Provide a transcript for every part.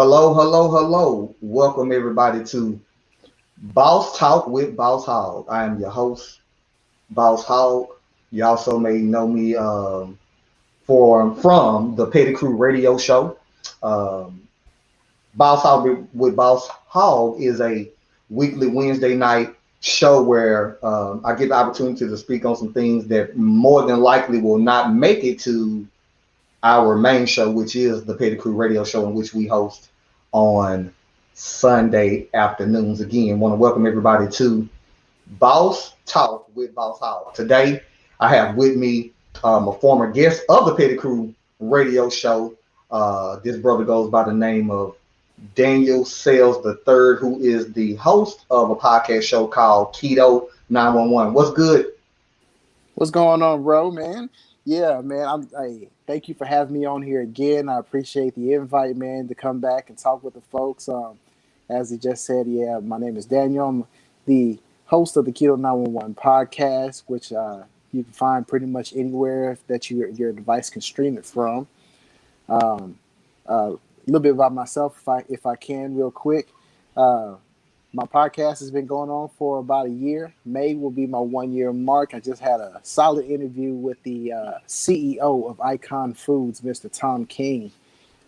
Hello, hello, hello. Welcome everybody to Boss Talk with Boss Hogg. I am your host, Boss Hogg. You also may know me from the Petty Crew Radio Show. Um, Boss Hogg with Boss Hogg is a weekly Wednesday night show where I get the opportunity to speak on some things that more than likely will not make it to our main show, which is the Petty Crew Radio Show, in which we host on Sunday afternoons. Again, want to welcome everybody to Boss Talk with Boss Howard. Today, I have with me a former guest of the Petty Crew Radio Show. This brother goes by the name of Daniel Sales III, who is the host of a podcast show called Keto 911. What's good? What's going on, bro, man? Yeah, man. Thank you for having me on here again. I appreciate the invite, man, to come back and talk with the folks. As he just said, yeah, my name is Daniel. I'm the host of the Keto 911 podcast, which you can find pretty much anywhere that your device can stream it from. A little bit about myself, if I can, real quick. My podcast has been going on for about a year. May will be my 1 year mark. I just had a solid interview with the CEO of Icon Foods, Mr. Tom King.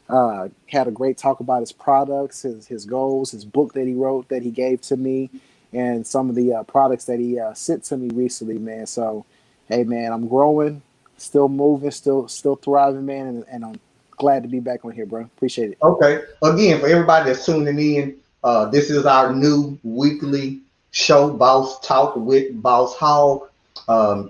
Had a great talk about his products, his goals, his book that he wrote that he gave to me, and some of the products that he sent to me recently, man. So, hey, man, I'm growing, still moving, still thriving, man, and I'm glad to be back on here, bro. Appreciate it. Okay. Again, for everybody that's tuning in, this is our new weekly show, Boss Talk with Boss Hogg.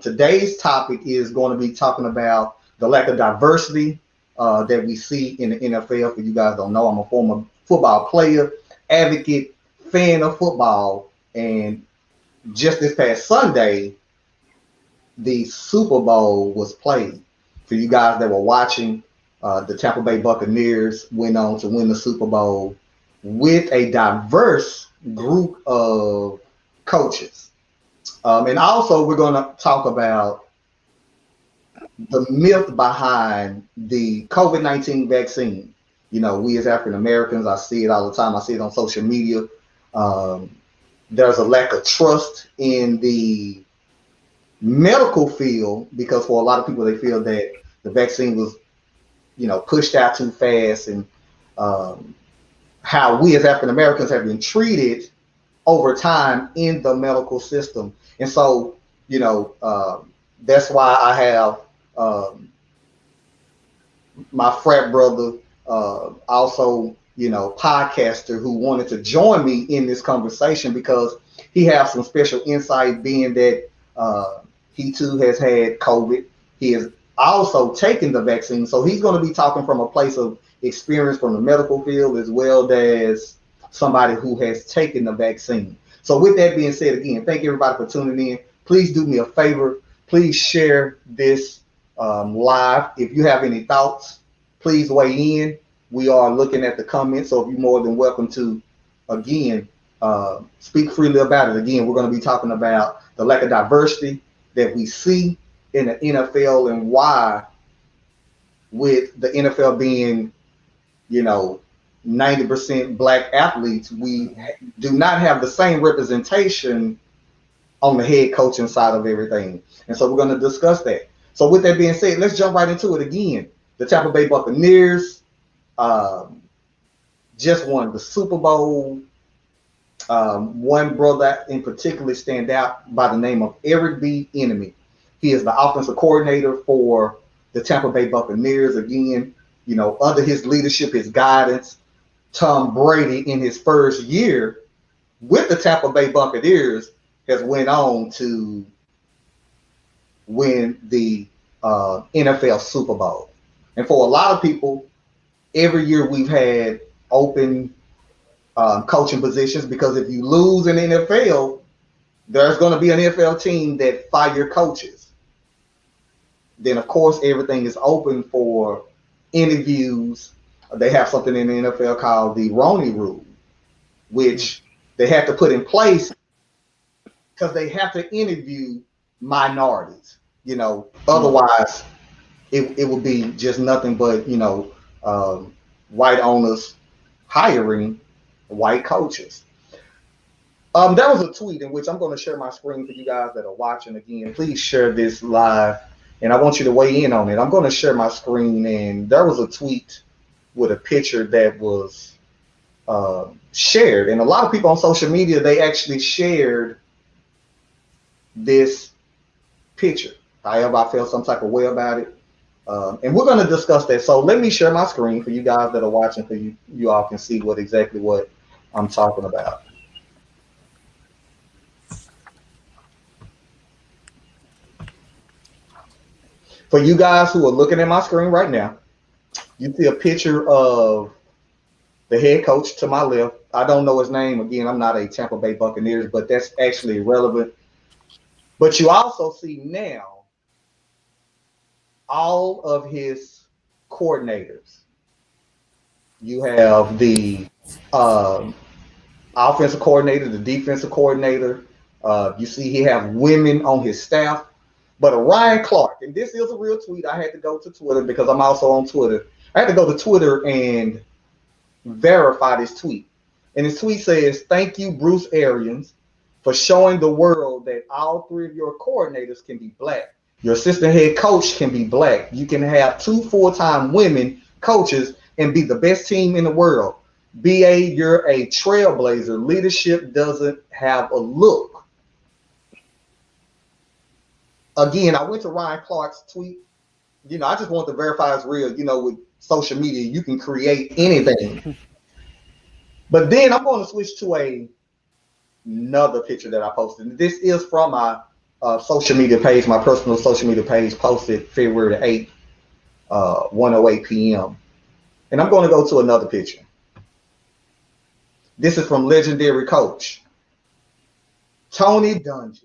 Today's topic is going to be talking about the lack of diversity that we see in the NFL. For you guys don't know, I'm a former football player, advocate, fan of football, and just this past Sunday, the Super Bowl was played. For you guys that were watching, the Tampa Bay Buccaneers went on to win the Super Bowl with a diverse group of coaches. And also, we're going to talk about the myth behind the COVID-19 vaccine. You know, we as African Americans, I see it all the time. I see it on social media. There's a lack of trust in the medical field because for a lot of people, they feel that the vaccine was, pushed out too fast, and how we as African Americans have been treated over time in the medical system. And so, that's why I have my frat brother, also, podcaster, who wanted to join me in this conversation because he has some special insight, being that he too has had COVID. He has also taken the vaccine. So he's going to be talking from a place of experience from the medical field as well as somebody who has taken the vaccine. So with that being said, again, thank you everybody for tuning in. Please do me a favor. Please share this live. If you have any thoughts, please weigh in. We are looking at the comments, so if you're more than welcome to, again, speak freely about it. Again, we're going to be talking about the lack of diversity that we see in the NFL and why, with the NFL being, 90% black athletes, we do not have the same representation on the head coaching side of everything. And so we're going to discuss that. So with that being said, let's jump right into it. Again, the Tampa Bay Buccaneers just won the Super Bowl. One brother in particular stand out by the name of Eric B. Enemy. He is the offensive coordinator for the Tampa Bay Buccaneers. Again, under his leadership, his guidance, Tom Brady in his first year with the Tampa Bay Buccaneers has went on to win the NFL Super Bowl. And for a lot of people, every year we've had open coaching positions, because if you lose in the NFL, there's going to be an NFL team that fire coaches. Then, of course, everything is open for interviews. They have something in the NFL called the Roney Rule, which they have to put in place because they have to interview minorities. Otherwise it would be just nothing but white owners hiring white coaches. There was a tweet in which I'm going to share my screen for you guys that are watching. Again, please share this live, and I want you to weigh in on it. I'm going to share my screen, and there was a tweet with a picture that was shared, and a lot of people on social media, they actually shared this picture. However, I felt some type of way about it, and we're going to discuss that. So let me share my screen for you guys that are watching, so you all can see exactly what I'm talking about. For you guys who are looking at my screen right now, you see a picture of the head coach to my left. I don't know his name. Again, I'm not a Tampa Bay Buccaneers, but that's actually irrelevant. But you also see now all of his coordinators. You have the offensive coordinator, the defensive coordinator. You see he have women on his staff. But Ryan Clark, and this is a real tweet. I had to go to Twitter because I'm also on Twitter. I had to go to Twitter and verify this tweet. And his tweet says, "Thank you, Bruce Arians, for showing the world that all three of your coordinators can be black. Your assistant head coach can be black. You can have 2 full-time women coaches and be the best team in the world. BA, you're a trailblazer. Leadership doesn't have a look." Again, I went to Ryan Clark's tweet. I just want to verify it's real. With social media, you can create anything. But then I'm going to switch to another picture that I posted. This is from my social media page, my personal social media page, posted February the 8th, 1:08 p.m. And I'm going to go to another picture. This is from legendary coach Tony Dungy.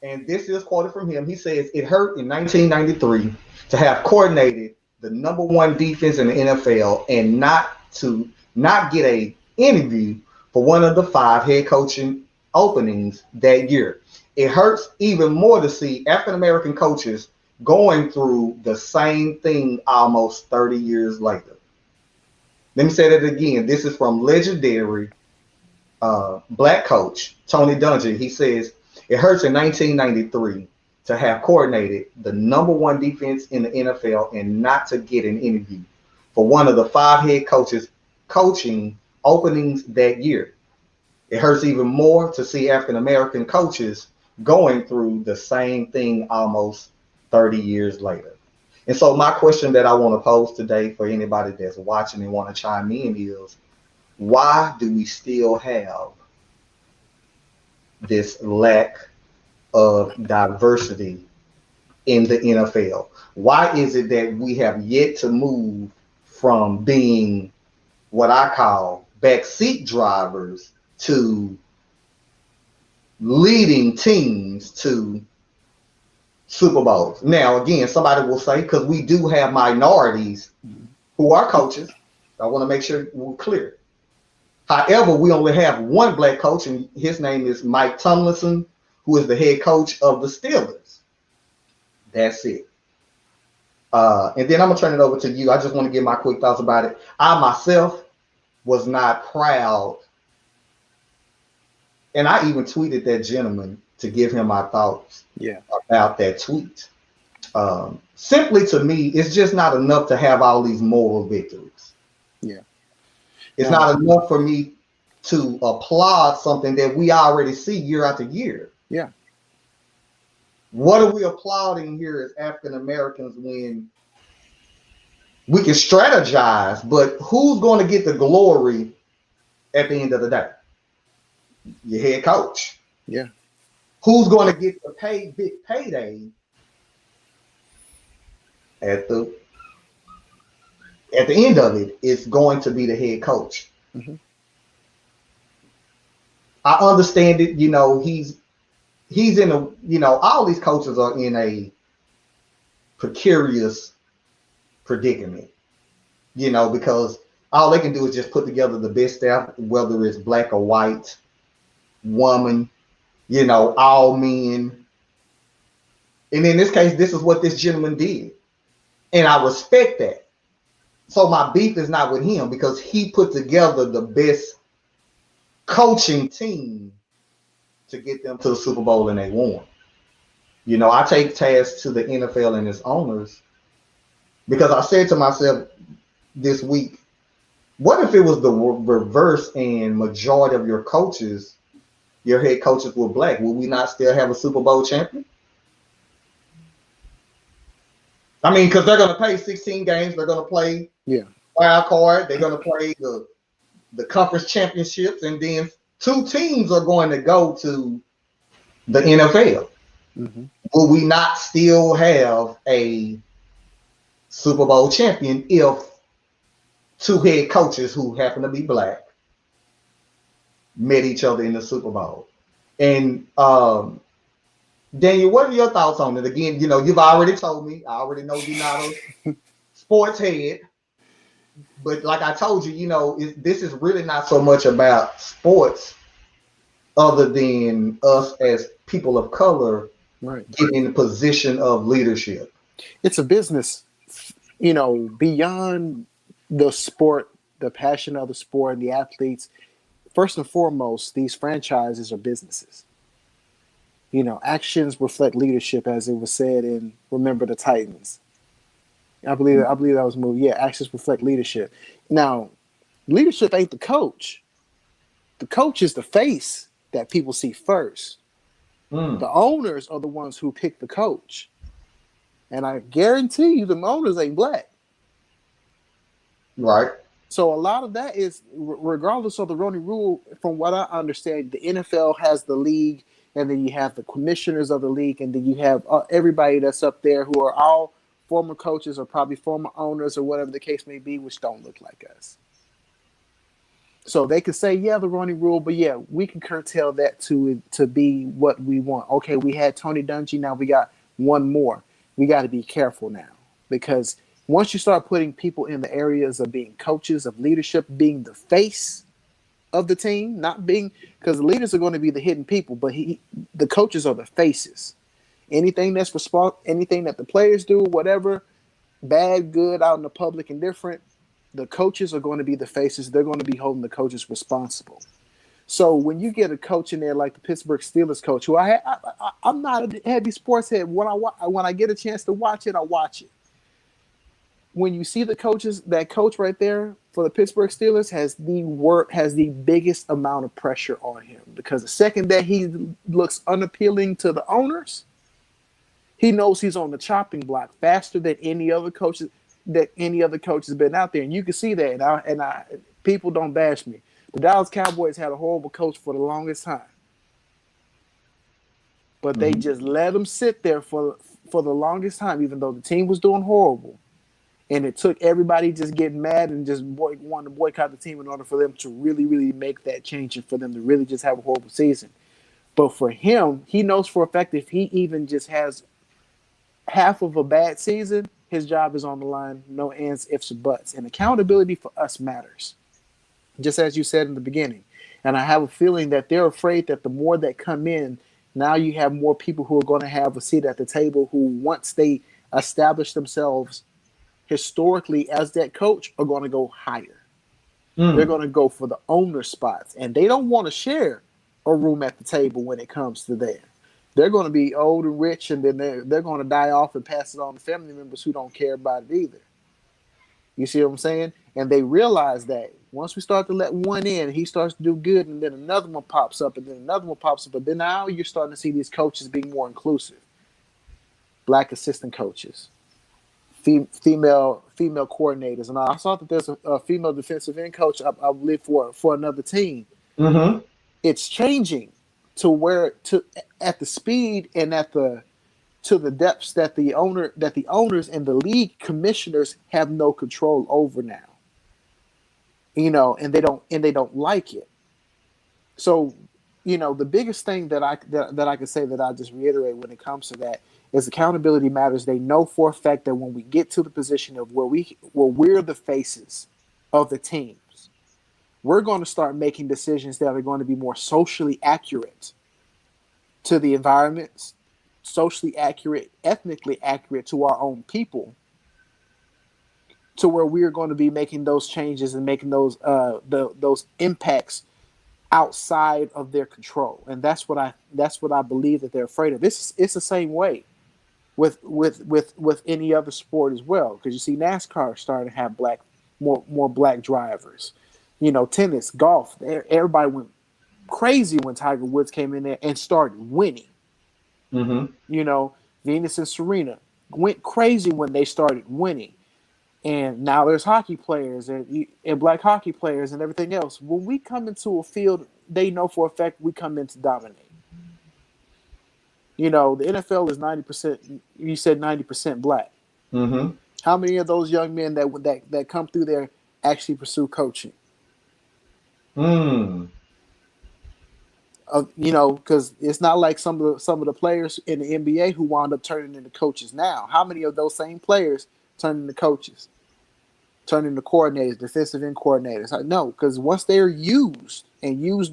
And this is quoted from him. He says, "It hurt in 1993 to have coordinated the number one defense in the NFL and not get an interview for one of the 5 head coaching openings that year. It hurts even more to see African-American coaches going through the same thing almost 30 years later." Let me say that again. This is from legendary black coach Tony Dungy. He says, "It hurts in 1993 to have coordinated the number one defense in the NFL and not to get an interview for one of the 5 head coaches coaching openings that year. It hurts even more to see African-American coaches going through the same thing almost 30 years later." And so my question that I want to pose today for anybody that's watching and want to chime in is, why do we still have this lack of diversity in the NFL? Why is it that we have yet to move from being what I call backseat drivers to leading teams to Super Bowls? Now, again, somebody will say, because we do have minorities who are coaches. I want to make sure we're clear. However, we only have one black coach, and his name is Mike Tomlinson, who is the head coach of the Steelers. That's it. And then I'm going to turn it over to you. I just want to give my quick thoughts about it. I myself was not proud, and I even tweeted that gentleman to give him my thoughts about that tweet. Simply to me, it's just not enough to have all these moral victories. Yeah. It's not enough for me to applaud something that we already see year after year. Yeah. What are we applauding here as African Americans when we can strategize, but who's going to get the glory at the end of the day? Your head coach. Yeah. Who's going to get the big payday at the end of it? It's going to be the head coach. Mm-hmm. I understand it. He's in a, all these coaches are in a precarious predicament, because all they can do is just put together the best staff, whether it's black or white, woman, all men. And in this case, this is what this gentleman did. And I respect that. So my beef is not with him because he put together the best coaching team to get them to the Super Bowl and they won. I take tasks to the NFL and its owners because I said to myself this week, what if it was the reverse and majority of your head coaches were black? Will we not still have a Super Bowl champion? I mean, because they're going to play 16 games. They're going to play Yeah. wild card. They're going to play the conference championships. And then two teams are going to go to the NFL. Mm-hmm. Will we not still have a Super Bowl champion if two head coaches who happen to be black met each other in the Super Bowl? And Daniel, what are your thoughts on it? Again, you've already told me. I already know you're not a sports head. But like I told you, this is really not so much about sports other than us as people of color Right. getting in a position of leadership. It's a business, beyond the sport, the passion of the sport, and the athletes. First and foremost, these franchises are businesses. Actions reflect leadership, as it was said in Remember the Titans. I believe that was a movie. Yeah, actions reflect leadership. Now, leadership ain't the coach. The coach is the face that people see first. The owners are the ones who pick the coach. And I guarantee you the owners ain't black. Right. So a lot of that is, regardless of the Roney Rule, from what I understand, the NFL has the league, and then you have the commissioners of the league, and then you have everybody that's up there who are all former coaches or probably former owners or whatever the case may be, which don't look like us. So they could say, yeah, the Roney Rule, but yeah, we can curtail that to be what we want. Okay, we had Tony Dungy, now we got one more. We got to be careful now, because once you start putting people in the areas of being coaches, of leadership, being the face of the team, not being, because the leaders are going to be the hidden people, but the coaches are the faces. Anything that's anything that the players do, whatever, bad, good, out in the public, and different, the coaches are going to be the faces. They're going to be holding the coaches responsible. So when you get a coach in there like the Pittsburgh Steelers coach, who I'm not a heavy sports head. When I get a chance to watch it, I watch it. When you see that coach right there for the Pittsburgh Steelers has the biggest amount of pressure on him, because the second that he looks unappealing to the owners, he knows he's on the chopping block faster than any other coach has been out there, and you can see that. And people don't bash me. The Dallas Cowboys had a horrible coach for the longest time, but they just let him sit there for the longest time, even though the team was doing horrible. And it took everybody just getting mad and just wanting to boycott the team in order for them to really, really make that change and for them to really just have a horrible season. But for him, he knows for a fact if he even just has half of a bad season, his job is on the line. No ands, ifs, or buts. And accountability for us matters, just as you said in the beginning. And I have a feeling that they're afraid that the more that come in, now you have more people who are going to have a seat at the table who, once they establish themselves historically as that coach, are going to go higher. They're going to go for the owner spots, and they don't want to share a room at the table when it comes to that. They're going to be old and rich, and then they're going to die off and pass it on to family members who don't care about it either. You see what I'm saying? And they realize that once we start to let one in, he starts to do good, and then another one pops up, and then another one pops up. But then now you're starting to see these coaches being more inclusive. Black assistant coaches, female coordinators, and I saw that there's a female defensive end coach, I believe, for another team. Mm-hmm. It's changing at the speed and to the depths that the owners and the league commissioners have no control over now. And they don't like it. So, the biggest thing that I can say that I just reiterate when it comes to that is accountability matters. They know for a fact that when we get to the position of where we're the faces of the teams, we're going to start making decisions that are going to be more socially accurate to the environments, socially accurate, ethnically accurate to our own people. to where we are going to be making those changes and making those those impacts outside of their control. And that's what I believe that they're afraid of. It's the same way with any other sport as well, because you see NASCAR starting to have more black drivers. You know, tennis, golf, everybody went crazy when Tiger Woods came in there and started winning. Mm-hmm. You know, Venus and Serena went crazy when they started winning. And now there's hockey players and black hockey players and everything else. When we come into a field, they know for a fact we come in to dominate. You know, the NFL is 90%. You said 90% black. Mm-hmm. How many of those young men that come through there actually pursue coaching? Mm. You know, because it's not like some of the players in the NBA who wound up turning into coaches now. How many of those same players turn into coaches, turn into coordinators, defensive end coordinators? No, because once they're used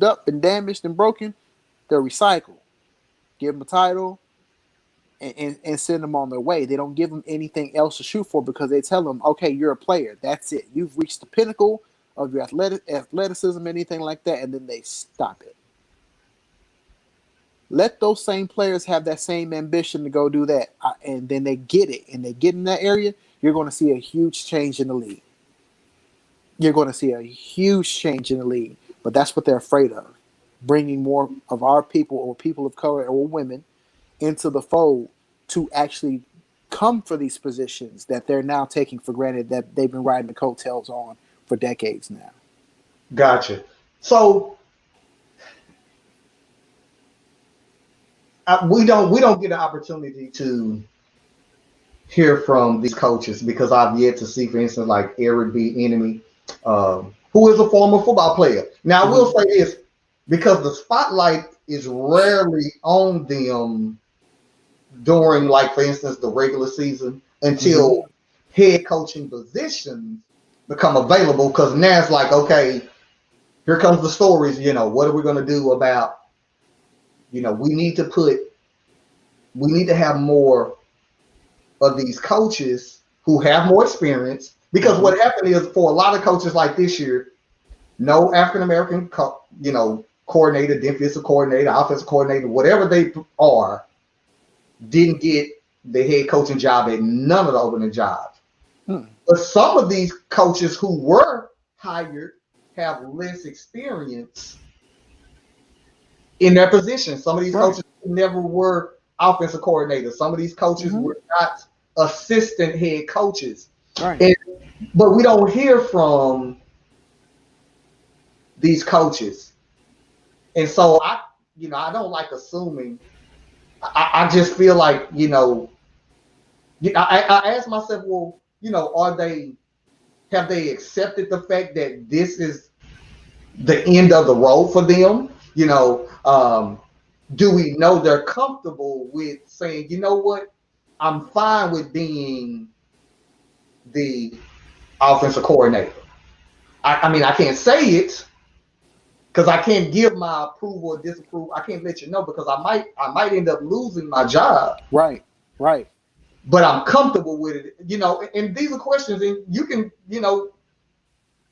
up and damaged and broken, they're recycled. Give them a title and send them on their way. They don't give them anything else to shoot for because they tell them, okay, you're a player. That's it. You've reached the pinnacle of your athleticism, anything like that, and then they stop it. Let those same players have that same ambition to go do that, and then they get it, and they get in that area, you're going to see a huge change in the league. You're going to see a huge change in the league, but that's what they're afraid of, bringing more of our people or people of color or women into the fold to actually come for these positions that they're now taking for granted that they've been riding the coattails on for decades now. Gotcha. So we don't get an opportunity to hear from these coaches because I've yet to see, for instance, like Eric B. Enemy, who is a former football player. Now, I will say this, because the spotlight is rarely on them during, like, for instance, the regular season until head coaching positions become available, because now it's like, okay, here comes the stories, you know, what are we going to do about, you know, we need to have more of these coaches who have more experience, because what happened is for a lot of coaches like this year, no African-American, coordinator, defensive coordinator, offensive coordinator, whatever they are, didn't get the head coaching job at none of the opening jobs. But some of these coaches who were hired have less experience in their position. Some of these coaches never were offensive coordinators. Some of these coaches were not assistant head coaches. Right. But we don't hear from these coaches. And so I don't like assuming. I just feel like, I ask myself, well, have they accepted the fact that this is the end of the road for them? Do we know they're comfortable with saying, you know what, I'm fine with being the offensive coordinator? I mean, I can't say it because I can't give my approval or disapproval. I can't let you know because I might end up losing my job. Right. But I'm comfortable with it, and these are questions, and you can,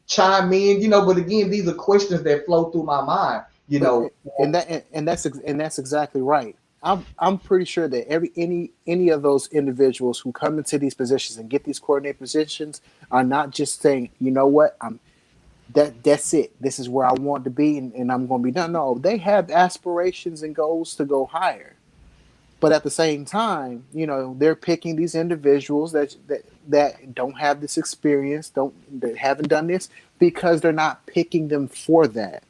chime in, but again, these are questions that flow through my mind, and that's exactly right. I'm pretty sure that any of those individuals who come into these positions and get these coordinator positions are not just saying, you know what, that's it. This is where I want to be, and I'm going to be done. No, they have aspirations and goals to go higher. But at the same time, they're picking these individuals that don't have this experience, that haven't done this, because they're not picking them for that.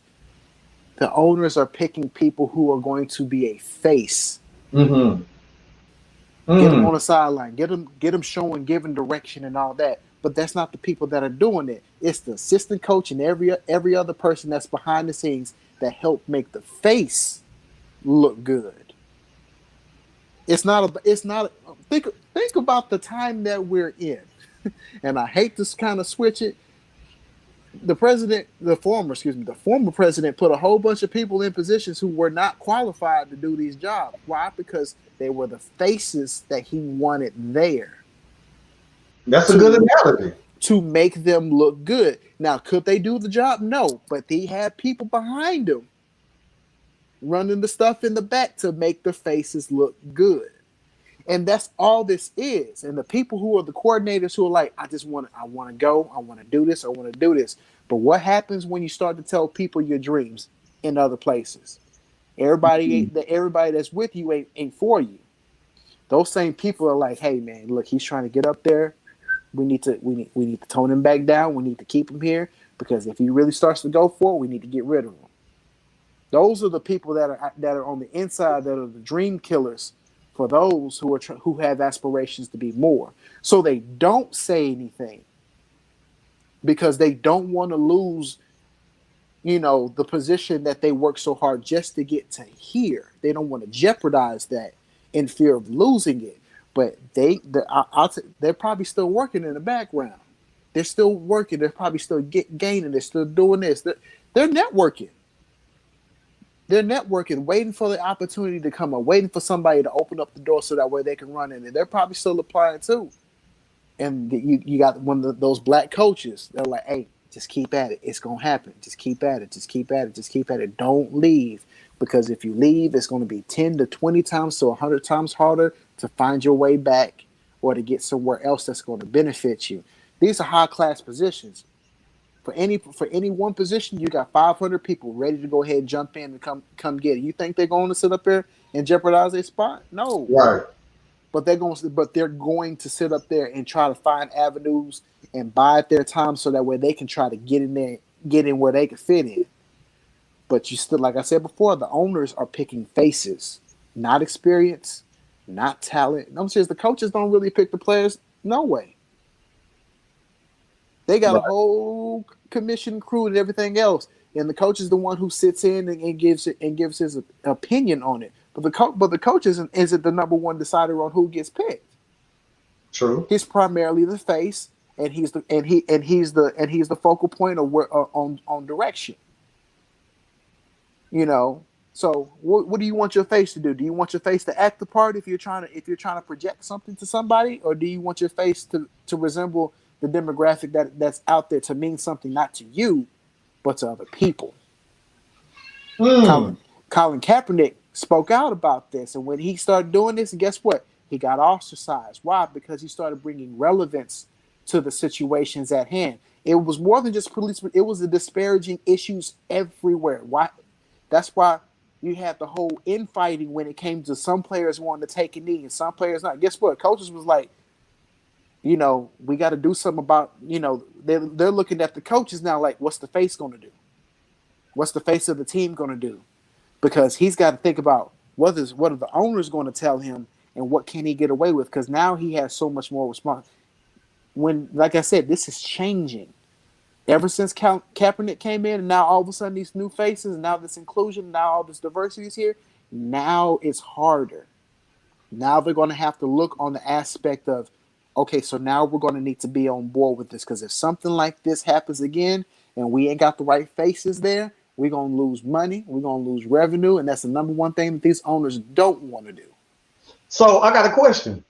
The owners are picking people who are going to be a face. Get them on the sideline. Get them showing, giving direction and all that. But that's not the people that are doing it. It's the assistant coach and every other person that's behind the scenes that help make the face look good. It's not. Think about the time that we're in, and I hate to kind of switch it. The former president put a whole bunch of people in positions who were not qualified to do these jobs. Why? Because they were the faces that he wanted there. That's a good analogy. to make them look good. Now, could they do the job? No, but they had people behind them running the stuff in the back to make the faces look good. And that's all this is. And the people who are the coordinators who are like, I want to go, I want to do this, I want to do this. But what happens when you start to tell people your dreams in other places? Everybody that's with you ain't for you. Those same people are like, hey man, look, he's trying to get up there. We need to tone him back down. We need to keep him here because if he really starts to go for it, we need to get rid of him. Those are the people that are on the inside that are the dream killers for those who have aspirations to be more. So they don't say anything because they don't want to lose, the position that they work so hard just to get to here. They don't want to jeopardize that in fear of losing it. But they're probably still working in the background. They're still working. They're probably still gaining. They're still doing this. They're networking. They're networking, waiting for the opportunity to come up, waiting for somebody to open up the door so that way they can run in. And they're probably still applying too. And you got one of those black coaches. They're like, hey, just keep at it. It's going to happen. Just keep at it. Just keep at it. Just keep at it. Don't leave. Because if you leave, it's going to be 10 to 20 times to 100 times harder to find your way back or to get somewhere else that's going to benefit you. These are high-class positions. For any one position, you got 500 people ready to go ahead and jump in and come get it. You think they're going to sit up there and jeopardize their spot? No. Right. But they're going to sit up there and try to find avenues and bide their time so that way they can try to get in there, get in where they can fit in. But you still, like I said before, the owners are picking faces, not experience, not talent. I'm serious. The coaches don't really pick the players. No way. They got a whole commission crew and everything else, and the coach is the one who sits in and gives his opinion on it. But the coach isn't the number one decider on who gets picked. True. He's primarily the face, and he's the focal point of on direction. So what do you want your face to do? Do you want your face to act the part if you're trying to project something to somebody, or do you want your face to resemble the demographic that's out there to mean something not to you, but to other people? Colin Kaepernick spoke out about this, and when he started doing this, guess what? He got ostracized. Why? Because he started bringing relevance to the situations at hand. It was more than just police. It was the disparaging issues everywhere. Why? That's why you had the whole infighting when it came to some players wanting to take a knee and some players not. Guess what? Coaches was like, we got to do something about, they're looking at the coaches now like, what's the face going to do? What's the face of the team going to do? Because he's got to think about what are the owners going to tell him and what can he get away with? Because now he has so much more response. When, like I said, this is changing. Ever since Kaepernick came in, and now all of a sudden these new faces, and now this inclusion, now all this diversity is here, now it's harder. Now they're going to have to look on the aspect of, okay, so now we're going to need to be on board with this, because if something like this happens again and we ain't got the right faces there, we're going to lose money, we're going to lose revenue, and that's the number one thing that these owners don't want to do. So I got a question.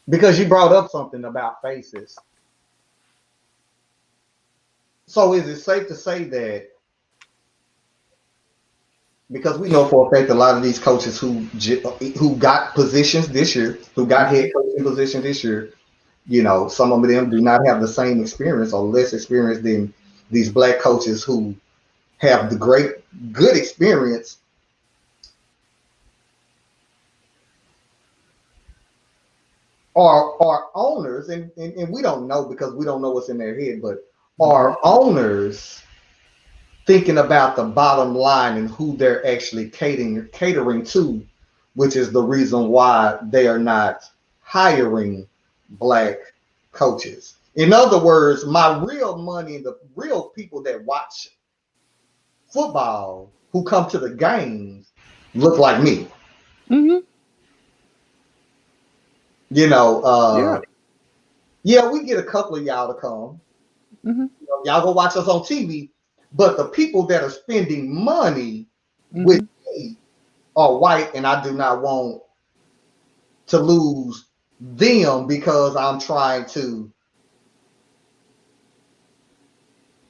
Because you brought up something about faces. So is it safe to say that, because we know for a fact a lot of these coaches who got positions this year, who got head coaching positions this year, some of them do not have the same experience or less experience than these black coaches who have the good experience. Are owners, and we don't know because we don't know what's in their head, but are owners thinking about the bottom line and who they're actually catering to, which is the reason why they are not hiring black coaches? In other words, my real money, the real people that watch football who come to the games look like me. Mm-hmm. Yeah, we get a couple of y'all to come. Mm-hmm. Y'all go watch us on TV, but the people that are spending money with me are white, and I do not want to lose them because I'm trying to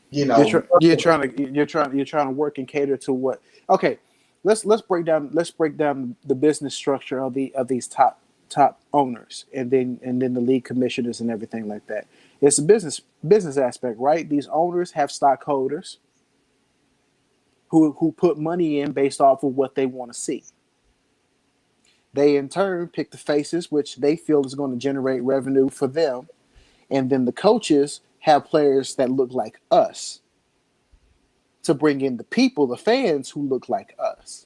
You know, You're trying to work and cater to what? Okay, let's break down the business structure of these top owners, and then the league commissioners and everything like that. It's a business aspect, right? These owners have stockholders who put money in based off of what they want to see. They in turn pick the faces which they feel is going to generate revenue for them, and then the coaches have players that look like us to bring in the people, the fans who look like us.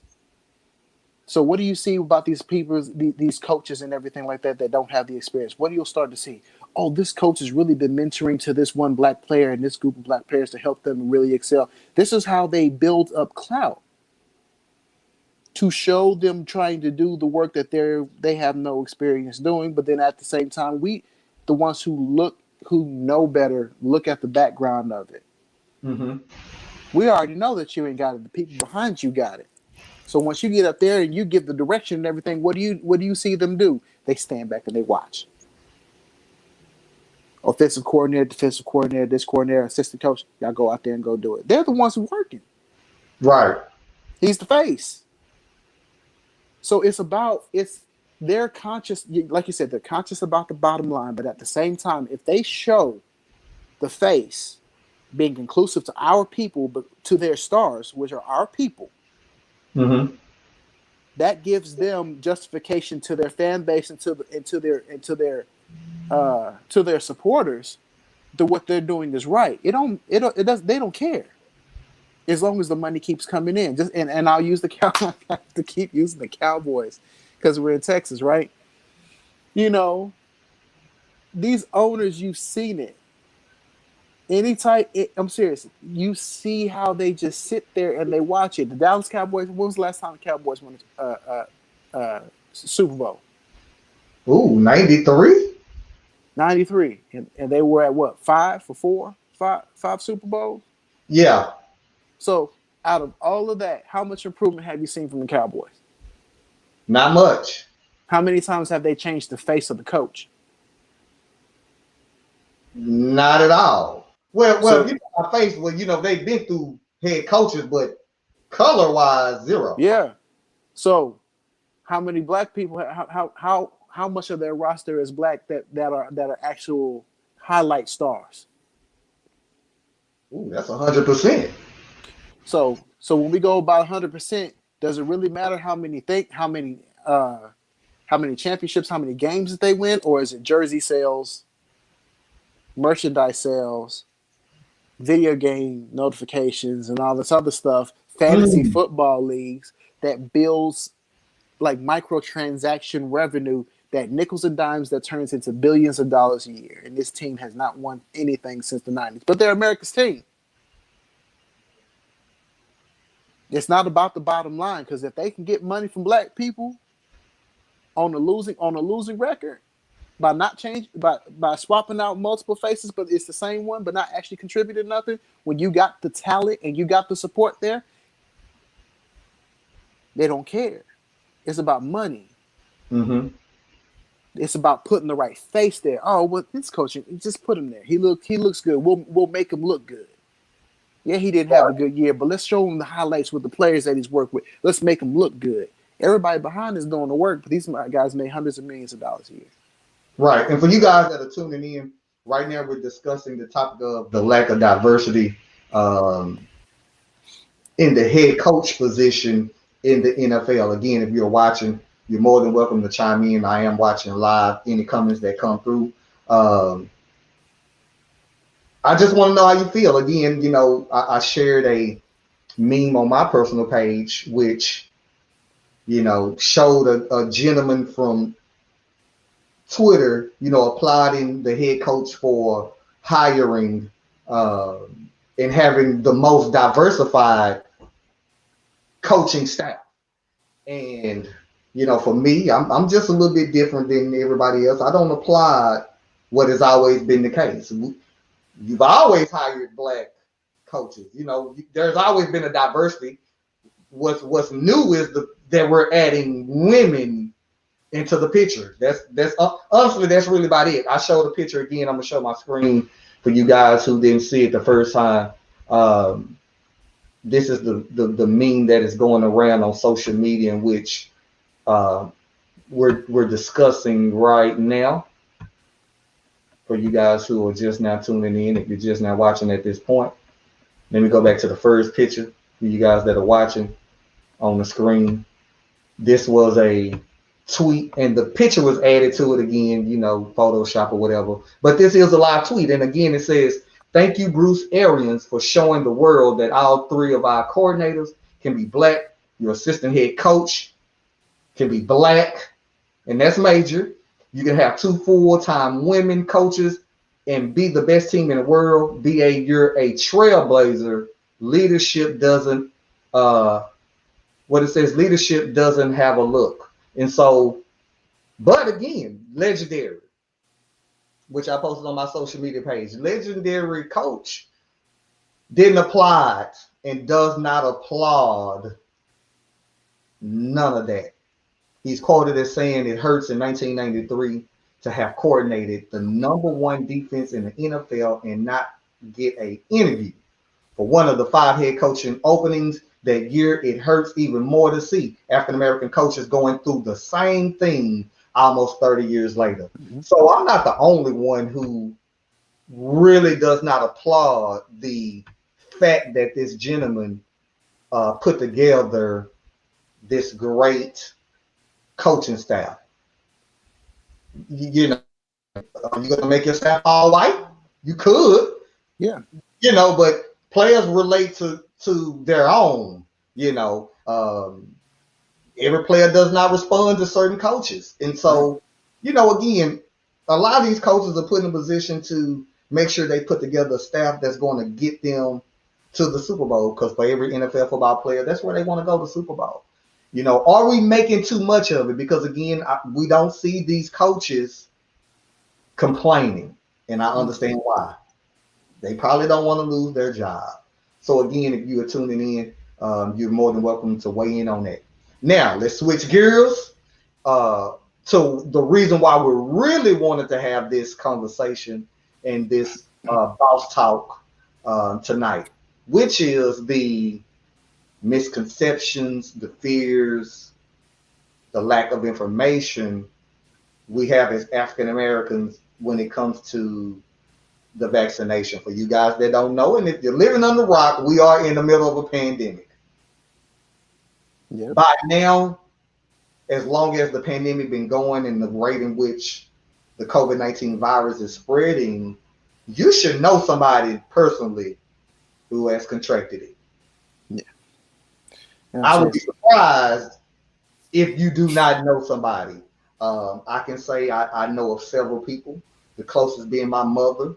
So what do you see about these people, these coaches and everything like that don't have the experience? What do you start to see? Oh, this coach has really been mentoring to this one black player and this group of black players to help them really excel. This is how they build up clout, to show them trying to do the work that they have no experience doing. But then at the same time, we, the ones who know better, look at the background of it. Mm-hmm. We already know that you ain't got it. The people behind you got it. So once you get up there and you give the direction and everything, what do you see them do? They stand back and they watch. Offensive coordinator, defensive coordinator, this coordinator, assistant coach, y'all go out there and go do it. They're the ones who working. Right. He's the face. So they're conscious, like you said, they're conscious about the bottom line, but at the same time, if they show the face being inclusive to our people, but to their stars, which are our people, mm-hmm. that gives them justification to their fan base and to their supporters that what they're doing is right. They don't care as long as the money keeps coming in. And I'll use I have to keep using the Cowboys because we're in Texas, right? You know, these owners, you've seen it. I'm serious. You see how they just sit there and they watch it. The Dallas Cowboys. When was the last time the Cowboys won Super Bowl? Ooh, 93. 93, and they were at what, 5 Super Bowls? Yeah. So out of all of that, how much improvement have you seen from the Cowboys? Not much. How many times have they changed the face of the coach? Not at all. Well, my face. Well, they've been through head coaches, but color-wise, zero. Yeah. So, how many black people? How much of their roster is black that are actual highlight stars? Ooh, that's 100%. So when we go about 100%, does it really matter how many championships, how many games that they win, or is it jersey sales, merchandise sales, video game notifications, and all this other stuff, fantasy football leagues that builds like microtransaction revenue, that nickels and dimes that turns into billions of dollars a year. And this team has not won anything since the 90s, but they're America's team. It's not about the bottom line, because if they can get money from black people on a losing record, by swapping out multiple faces, but it's the same one, but not actually contributing nothing. When you got the talent and you got the support there, they don't care. It's about money. Mm-hmm. It's about putting the right face there. Oh, well, this coaching, just put him there. He looks good. We'll make him look good. Yeah, he didn't have a good year, but let's show him the highlights with the players that he's worked with. Let's make him look good. Everybody behind is doing the work, but these guys make hundreds of millions of dollars a year. Right. And for you guys that are tuning in, right now we're discussing the topic of the lack of diversity in the head coach position in the NFL. Again, if you're watching, you're more than welcome to chime in. I am watching live any comments that come through. I just want to know how you feel. Again, I shared a meme on my personal page, which, showed a gentleman from Twitter, applauding the head coach for hiring and having the most diversified coaching staff. And, for me, I'm just a little bit different than everybody else. I don't applaud what has always been the case. You've always hired black coaches. There's always been a diversity. What's new is that we're adding women into the picture. That's honestly, that's really about it. I showed the picture again. I'm gonna show my screen for you guys who didn't see it the first time. Um, this is the meme that is going around on social media, in which uh, we're discussing right now. For you guys who are just now tuning in, if you're just now watching at this point, let me go back to the first picture for you guys that are watching on the screen. This was a tweet, and the picture was added to it again, Photoshop or whatever. But this is a live tweet, and again, it says, "Thank you, Bruce Arians, for showing the world that all three of our coordinators can be black. Your assistant head coach can be black, and that's major. You can have two full-time women coaches and be the best team in the world. You're a trailblazer. Leadership doesn't what it says, leadership doesn't have a look." And so, but again, legendary, which I posted on my social media page, legendary coach didn't apply and does not applaud none of that. He's quoted as saying it hurts in 1993 to have coordinated the number one defense in the NFL and not get an interview for one of the 5 head coaching openings that year. It hurts even more to see African American coaches going through the same thing almost 30 years later. Mm-hmm. So I'm not the only one who really does not applaud the fact that this gentleman put together this great coaching staff. You know, are you going to make your staff all white? You could. Yeah. But players relate to their own. Every player does not respond to certain coaches. And so, again, a lot of these coaches are put in a position to make sure they put together a staff that's going to get them to the Super Bowl, because for every NFL football player, that's where they want to go, to the Super Bowl. Are we making too much of it? Because, again, we don't see these coaches complaining, and I understand why. They probably don't want to lose their job. So, again, if you are tuning in, you're more than welcome to weigh in on that. Now, let's switch gears to the reason why we really wanted to have this conversation and this boss talk tonight, which is the misconceptions, the fears, the lack of information we have as African Americans when it comes to the vaccination. For you guys that don't know, and if you're living under a rock, we are in the middle of a pandemic. Yep. By now, as long as the pandemic been going and the rate in which the COVID-19 virus is spreading, you should know somebody personally who has contracted it. Yeah. I would be surprised if you do not know somebody. I can say I know of several people, the closest being my mother,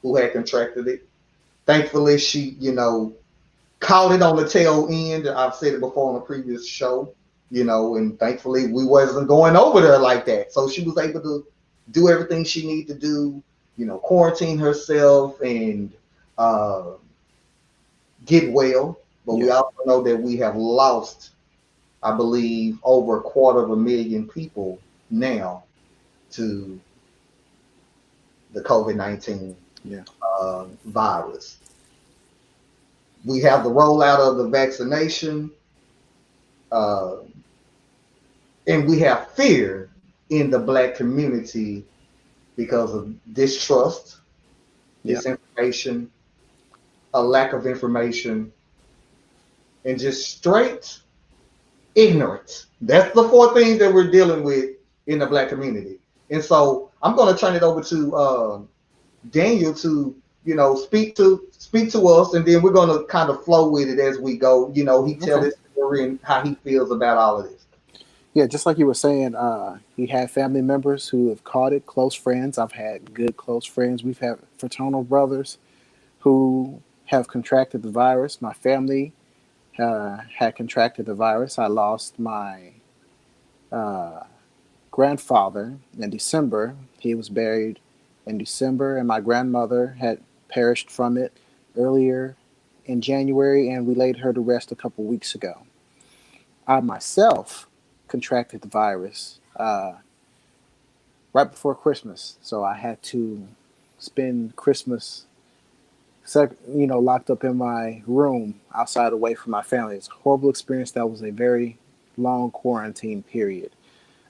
who had contracted it. Thankfully, she, caught it on the tail end. I've said it before on a previous show, and thankfully we wasn't going over there like that. So she was able to do everything she needed to do, quarantine herself and get well. But we also know that we have lost, I believe, over 250,000 people now to the COVID-19 virus. We have the rollout of the vaccination, and we have fear in the Black community because of distrust, disinformation, a lack of information, and just straight ignorance. That's the 4 things that we're dealing with in the Black community. And so I'm going to turn it over to Daniel to speak to us, and then we're going to kind of flow with it as we go. He tell his story and how he feels about all of this. Yeah, just like you were saying, he had family members who have caught it, close friends. I've had good close friends. We've had fraternal brothers who have contracted the virus. My family had contracted the virus. I lost my grandfather in December. He was buried in December, and my grandmother had perished from it earlier in January, and we laid her to rest a couple weeks ago. I myself contracted the virus right before Christmas, so I had to spend Christmas locked up in my room outside away from my family. It's a horrible experience. That was a very long quarantine period.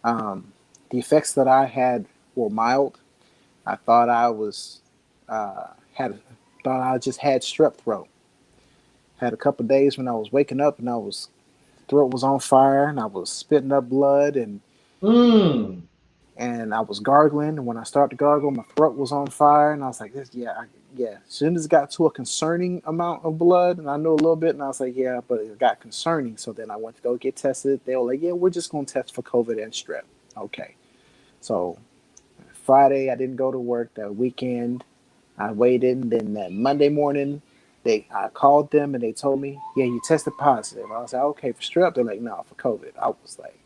Um, the effects that I had were mild. I thought I was had thought I just had strep throat. Had a couple of days when I was waking up and I was throat was on fire and I was spitting up blood Mm. and I was gargling. And when I started to gargle, my throat was on fire, and I was like, "This, yeah." As soon as it got to a concerning amount of blood, and I knew a little bit, and I was like, "Yeah," but it got concerning. So then I went to go get tested. They were like, "Yeah, we're just gonna test for COVID and strep." Okay. So Friday, I didn't go to work. That weekend, I waited. And then that Monday morning, I called them and they told me, "Yeah, you tested positive." I was like, "Okay, for strep." They're like, "No, for COVID." I was like,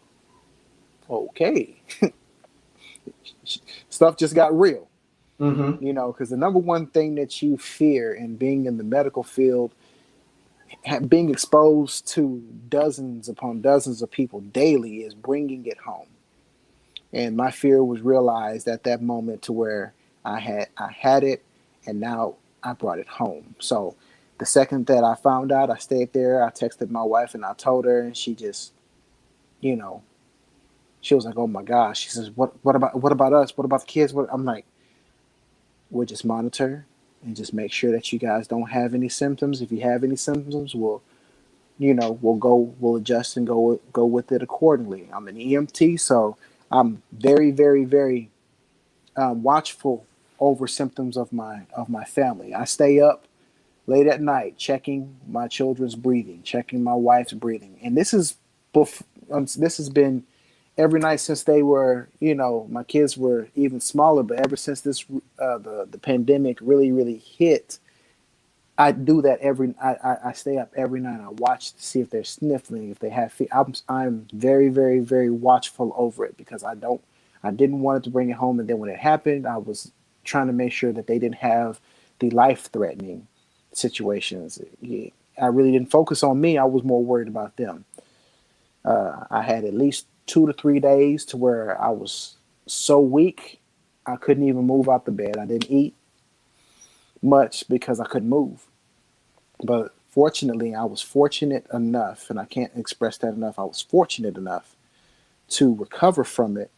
"Okay." Stuff just got real. Mm-hmm. Because the number one thing that you fear in being in the medical field, being exposed to dozens upon dozens of people daily, is bringing it home. And my fear was realized at that moment to where I had it, and now I brought it home. So the second that I found out, I stayed there. I texted my wife and I told her, and she just, you know, she was like, "Oh my gosh!" She says, "What about us? What about the kids?" I'm like, we'll just monitor and just make sure that you guys don't have any symptoms. If you have any symptoms, we'll adjust and go with it accordingly. I'm an EMT, so I'm very, very, very watchful over symptoms of my family. I stay up late at night checking my children's breathing, checking my wife's breathing, and this has been every night since they were, my kids were even smaller. But ever since the pandemic really really hit, I do that I stay up every night. I watch to see if they're sniffling, if they have fever. I'm very very very watchful over it because I didn't want it to bring it home. And then when it happened, I was trying to make sure that they didn't have the life threatening situations. I really didn't focus on me. I was more worried about them. I had at least 2 to 3 days to where I was so weak I couldn't even move out the bed. I didn't eat much because I couldn't move. But fortunately, I was fortunate enough, and I can't express that enough. I was fortunate enough to recover from it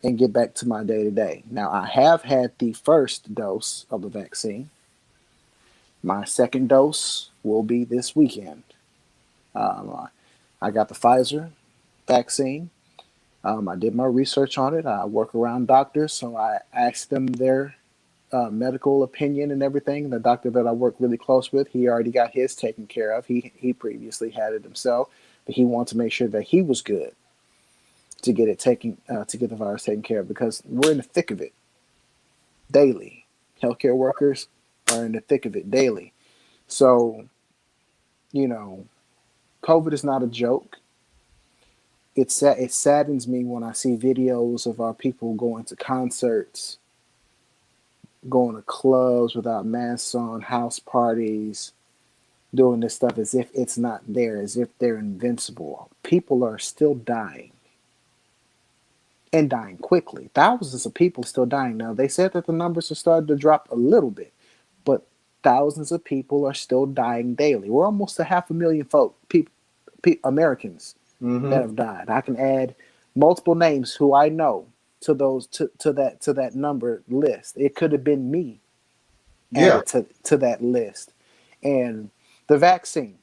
and get back to my day to day. Now, I have had the first dose of the vaccine. My second dose will be this weekend. I got the Pfizer vaccine. I did my research on it. I work around doctors, so I asked them their medical opinion and everything. The doctor that I work really close with, he already got his taken care of. He previously had it himself, but he wanted to make sure that he was good to get it taken to get the virus taken care of because we're in the thick of it daily. Healthcare workers are in the thick of it daily. So, you know, COVID is not a joke. It saddens me when I see videos of our people going to concerts, going to clubs without masks on, house parties, doing this stuff as if it's not there, as if they're invincible. People are still dying and dying quickly. Thousands of people still dying. Now, they said that the numbers have started to drop a little bit, but thousands of people are still dying daily. We're almost a half a million Americans that Mm-hmm. have died. I can add multiple names who I know to those to that number list. It could have been me Yeah. added to that list. And the vaccine,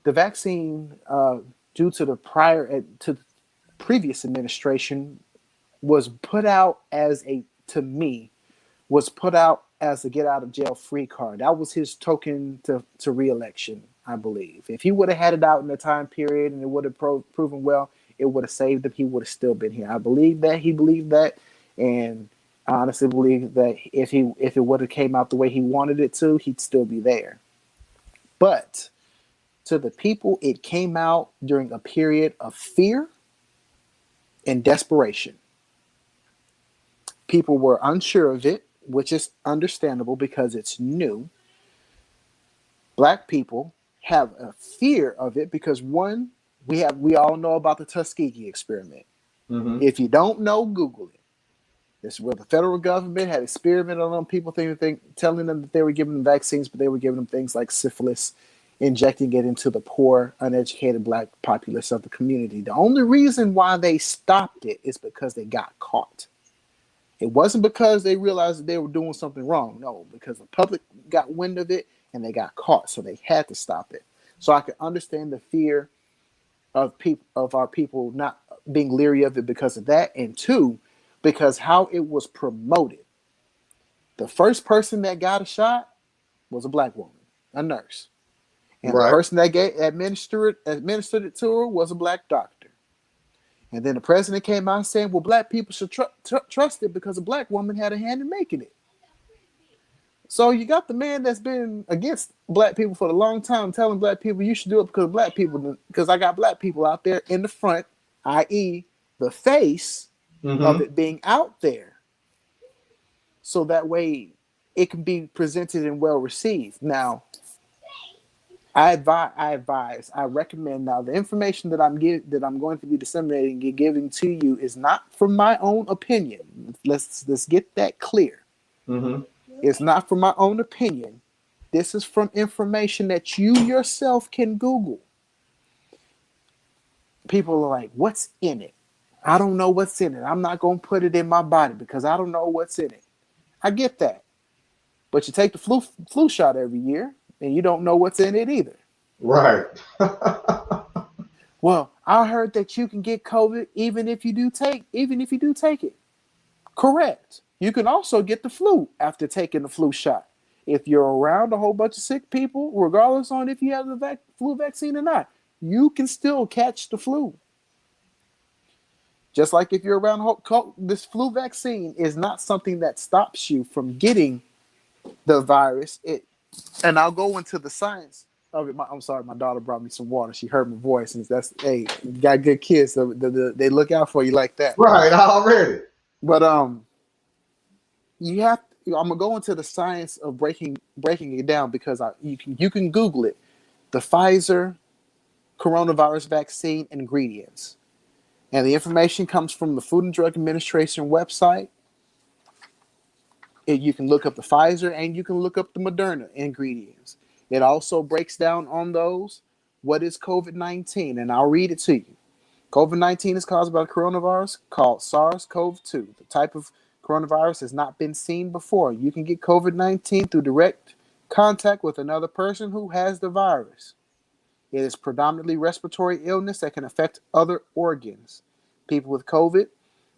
the vaccine, due to the previous administration, was put out as a to me was put out as a get out of jail free card. That was his token to reelection, I believe. If he would have had it out in the time period and it would have proven well, it would have saved him. He would have still been here. I believe that he believed that, and I honestly believe that if it would have came out the way he wanted it to, he'd still be there. But to the people, it came out during a period of fear and desperation. People were unsure of it, which is understandable because it's new. Black people have a fear of it because one, we all know about the Tuskegee experiment. Mm-hmm. If you don't know, Google it. This is where the federal government had experimented on people, telling them that they were giving them vaccines, but they were giving them things like syphilis, injecting it into the poor, uneducated black populace of the community. The only reason why they stopped it is because they got caught. It wasn't because they realized that they were doing something wrong. No, because the public got wind of it and they got caught, so they had to stop it. So I can understand the fear of our people not being leery of it because of that, and two, because how it was promoted. The first person that got a shot was a black woman, a nurse, and the Right. person that administered it to her was a black doctor. And then the president came out saying, "Well, black people should trust it because a black woman had a hand in making it." So you got the man that's been against black people for a long time telling black people you should do it because I got black people out there in the front, i.e., the face of Mm-hmm. it being out there. So that way it can be presented and well received. Now, I recommend now the information that that I'm going to be disseminating and giving to you is not from my own opinion. Let's get that clear. Mm-hmm. It's not from my own opinion. This is from information that you yourself can Google. People are like, "What's in it?" I don't know what's in it. I'm not going to put it in my body because I don't know what's in it. I get that. But you take the flu shot every year and you don't know what's in it either. Right. Well, I heard that you can get COVID even if you do take it. Correct. You can also get the flu after taking the flu shot. If you're around a whole bunch of sick people, regardless on if you have the flu vaccine or not, you can still catch the flu. Just like if you're around this flu vaccine is not something that stops you from getting the virus. And I'll go into the science of it. I'm sorry, my daughter brought me some water. She heard my voice, and hey, you got good kids, so they look out for you like that. Right. Already. But you have. I'm gonna go into the science of breaking it down because you can Google it. The Pfizer coronavirus vaccine ingredients, and the information comes from the Food and Drug Administration website. You can look up the Pfizer and you can look up the Moderna ingredients. It also breaks down on those what is COVID-19, and I'll read it to you. COVID-19 is caused by a coronavirus called SARS-CoV-2. The type of coronavirus has not been seen before. You can get COVID-19 through direct contact with another person who has the virus. It is predominantly respiratory illness that can affect other organs. People with COVID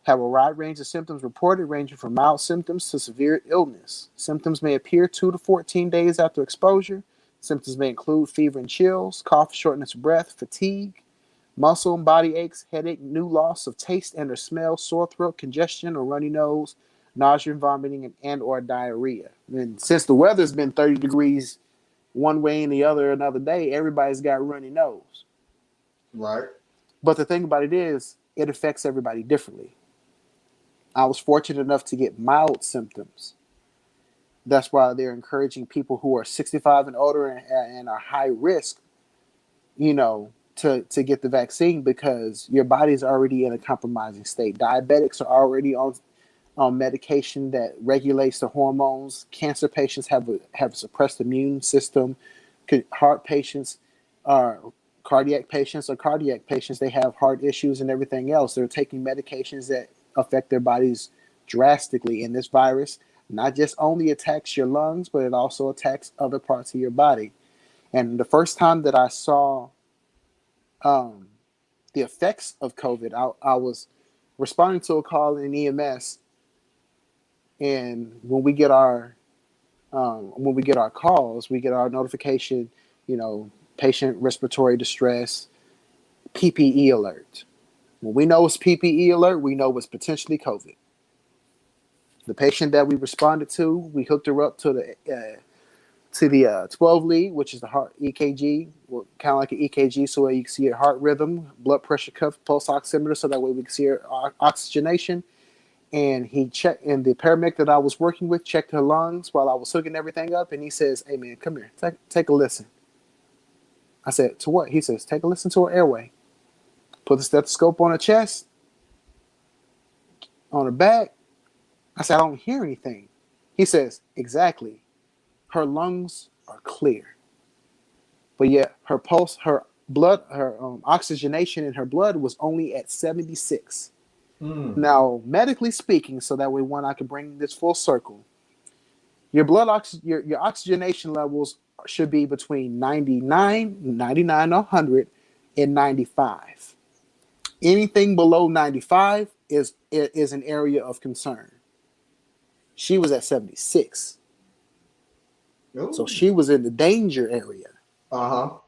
have a wide range of symptoms reported, ranging from mild symptoms to severe illness. Symptoms may appear 2 to 14 days after exposure. Symptoms may include fever and chills, cough, shortness of breath, fatigue, muscle and body aches, headache, new loss of taste and or smell, sore throat, congestion or runny nose, nausea and vomiting, and or diarrhea. And since the weather's been 30 degrees one way and the other another day, everybody's got runny nose. Right. But the thing about it is, it affects everybody differently. I was fortunate enough to get mild symptoms. That's why they're encouraging people who are 65 and older and are high risk, to get the vaccine because your body's already in a compromising state. Diabetics are already on medication that regulates the hormones. Cancer patients have a suppressed immune system. Heart patients are cardiac patients, they have heart issues and everything else. They're taking medications that affect their bodies drastically. And this virus not just only attacks your lungs, but it also attacks other parts of your body. And the first time that I saw the effects of COVID, I was responding to a call in EMS, and when we get our calls, we get our notification, patient respiratory distress, PPE alert. When we know it's PPE alert, we know it's potentially COVID. The patient that we responded to, we hooked her up to the 12 lead, which is the heart EKG, kind of like an EKG, so you can see her heart rhythm, blood pressure cuff, pulse oximeter, so that way we can see her oxygenation. And the paramedic that I was working with checked her lungs while I was hooking everything up, and he says, "Hey man, come here, take a listen." I said, "To what?" He says, "Take a listen to her airway." Put the stethoscope on her chest, on her back, I said, I don't hear anything. He says, exactly. Her lungs are clear, but yet her pulse, her blood, her oxygenation in her blood was only at 76. Mm. Now, medically speaking, so that way one I can bring this full circle, your your oxygenation levels should be between 99, 100, and 95. Anything below 95 is an area of concern. She was at 76. So Ooh. she was in the danger area. Uh-huh.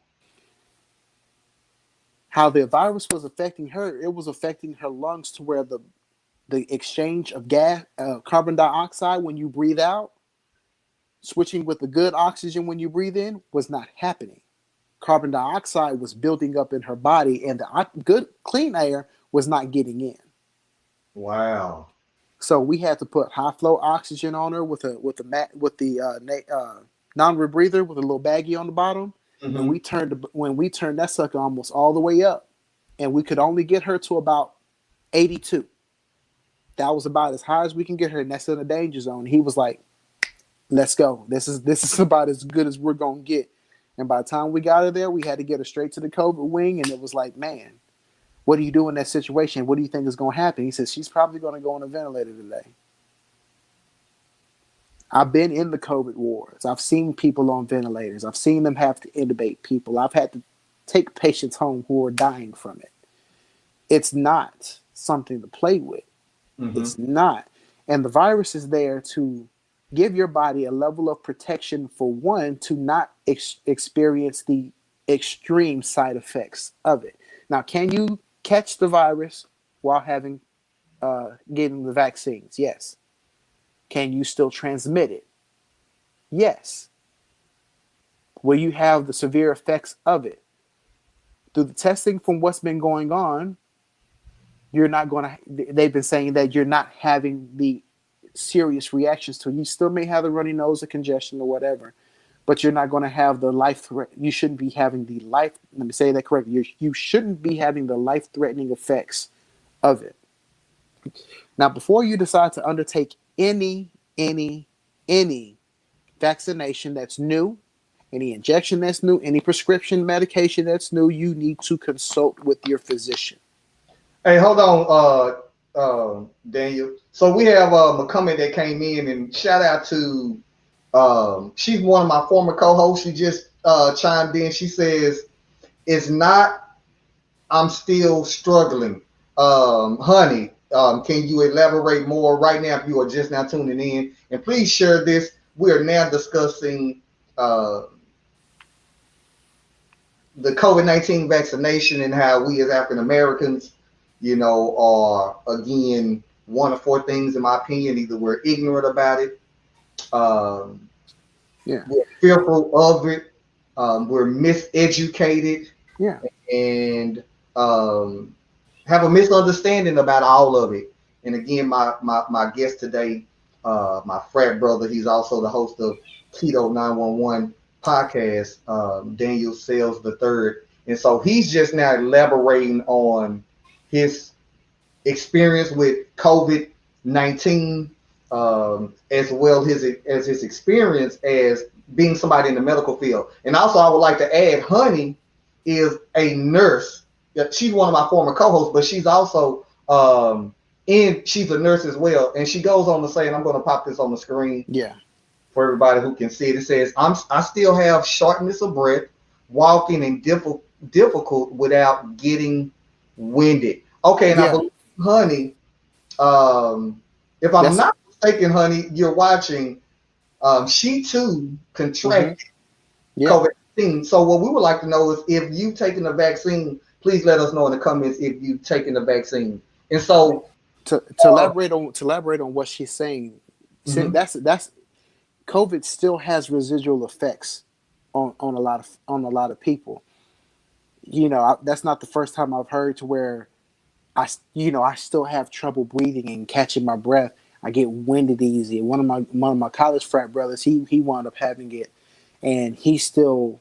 How the virus was affecting her, it was affecting her lungs to where the exchange of gas, carbon dioxide when you breathe out, switching with the good oxygen when you breathe in, was not happening. Carbon dioxide was building up in her body, and the good clean air was not getting in. Wow. So we had to put high flow oxygen on her with the non-rebreather with a little baggie on the bottom, and Mm-hmm. when we turned that sucker almost all the way up, and we could only get her to about 82. That was about as high as we can get her, and that's in the danger zone. He was like, "Let's go. This is about as good as we're gonna get." And by the time we got her there, we had to get her straight to the COVID wing, and it was like, man, what do you do in that situation? What do you think is going to happen? He says she's probably going to go on a ventilator today. I've been in the COVID wars. I've seen people on ventilators. I've seen them have to intubate people. I've had to take patients home who are dying from it. It's not something to play with. Mm-hmm. It's not. And the virus is there to give your body a level of protection for one, to not experience the extreme side effects of it. Now, can you catch the virus while getting the vaccines? Yes. Can you still transmit it? Yes. Will you have the severe effects of it? Through the testing from what's been going on, you're not going to, they've been saying that you're not having the serious reactions to it. You still may have the runny nose or congestion or whatever, but you're not going to have the life threat. You shouldn't be having the life, let me say that correctly. You shouldn't be having the life threatening effects of it. Now, before you decide to undertake any vaccination that's new, any injection that's new, any prescription medication that's new, you need to consult with your physician. Hey, hold on, Daniel. So we have a comment that came in, and shout out to she's one of my former co-hosts. She just chimed in. She says, "It's not. I'm still struggling, honey. Can you elaborate more right now if you are just now tuning in? And please share this. We are now discussing uh, the COVID-19 vaccination and how we as African Americans, are again one of four things in my opinion. Either we're ignorant about it, um, Yeah, we're fearful of it, we're miseducated, yeah, and um, have a misunderstanding about all of it. And again, my guest today, my frat brother, he's also the host of Keto 911 podcast, Daniel Sales the third. And so he's just now elaborating on his experience with COVID-19, as well as his experience as being somebody in the medical field. And also, I would like to add, Honey is a nurse. Yeah, she's one of my former co-hosts, but she's also she's a nurse as well. And she goes on to say, and I'm going to pop this on the screen yeah, for everybody who can see it. It says, I still have shortness of breath, walking and difficult without getting winded. Okay, and I yeah. believe, Honey, um, if I'm That's not mistaken, Honey, you're watching. She too mm-hmm. contracted Yeah, COVID-19. So what we would like to know is if you've taken the vaccine. Please let us know in the comments if you've taken the vaccine. And so, to uh, elaborate on what she's saying, mhm. that's COVID still has residual effects on a lot of people. That's not the first time I've heard to where I still have trouble breathing and catching my breath. I get winded easy. One of my college frat brothers, he wound up having it, and he still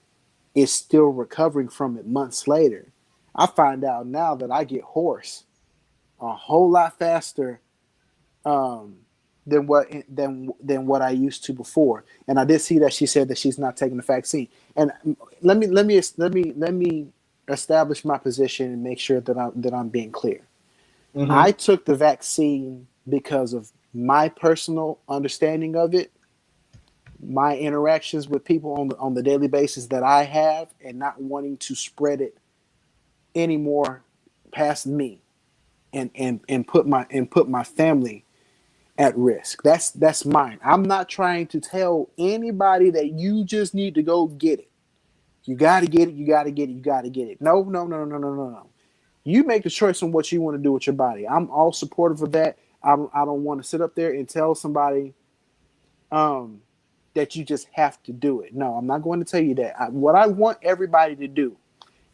is still recovering from it months later. I find out now that I get hoarse a whole lot faster, um, than what I used to before. And I did see that she said that she's not taking the vaccine. And let me establish my position and make sure that I'm being clear. I Mm-hmm. took the vaccine because of my personal understanding of it, my interactions with people on the daily basis that I have, and not wanting to spread it anymore past me, and put my family at risk. That's mine. I'm not trying to tell anybody that you just need to go get it. You got to get it. You got to get it. You got to get it. No, no, no, no, no, no, no. You make the choice on what you want to do with your body. I'm all supportive of that. I don't want to sit up there and tell somebody um, that you just have to do it. No, I'm not going to tell you that. What I want everybody to do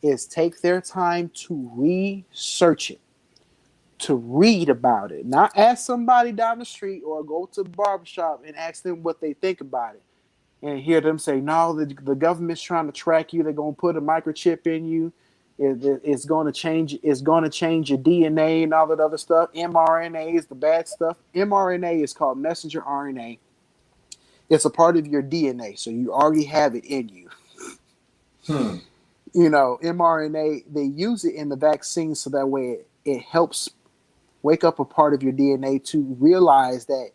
is take their time to research it, to read about it, not ask somebody down the street or go to the barbershop and ask them what they think about it and hear them say, no, the government's trying to track you. They're going to put a microchip in you. It's going to change. It's going to change your DNA and all that other stuff. mRNA is the bad stuff. mRNA is called messenger RNA. It's a part of your DNA, so you already have it in you. Hmm. mRNA, they use it in the vaccine so that way it helps wake up a part of your DNA to realize that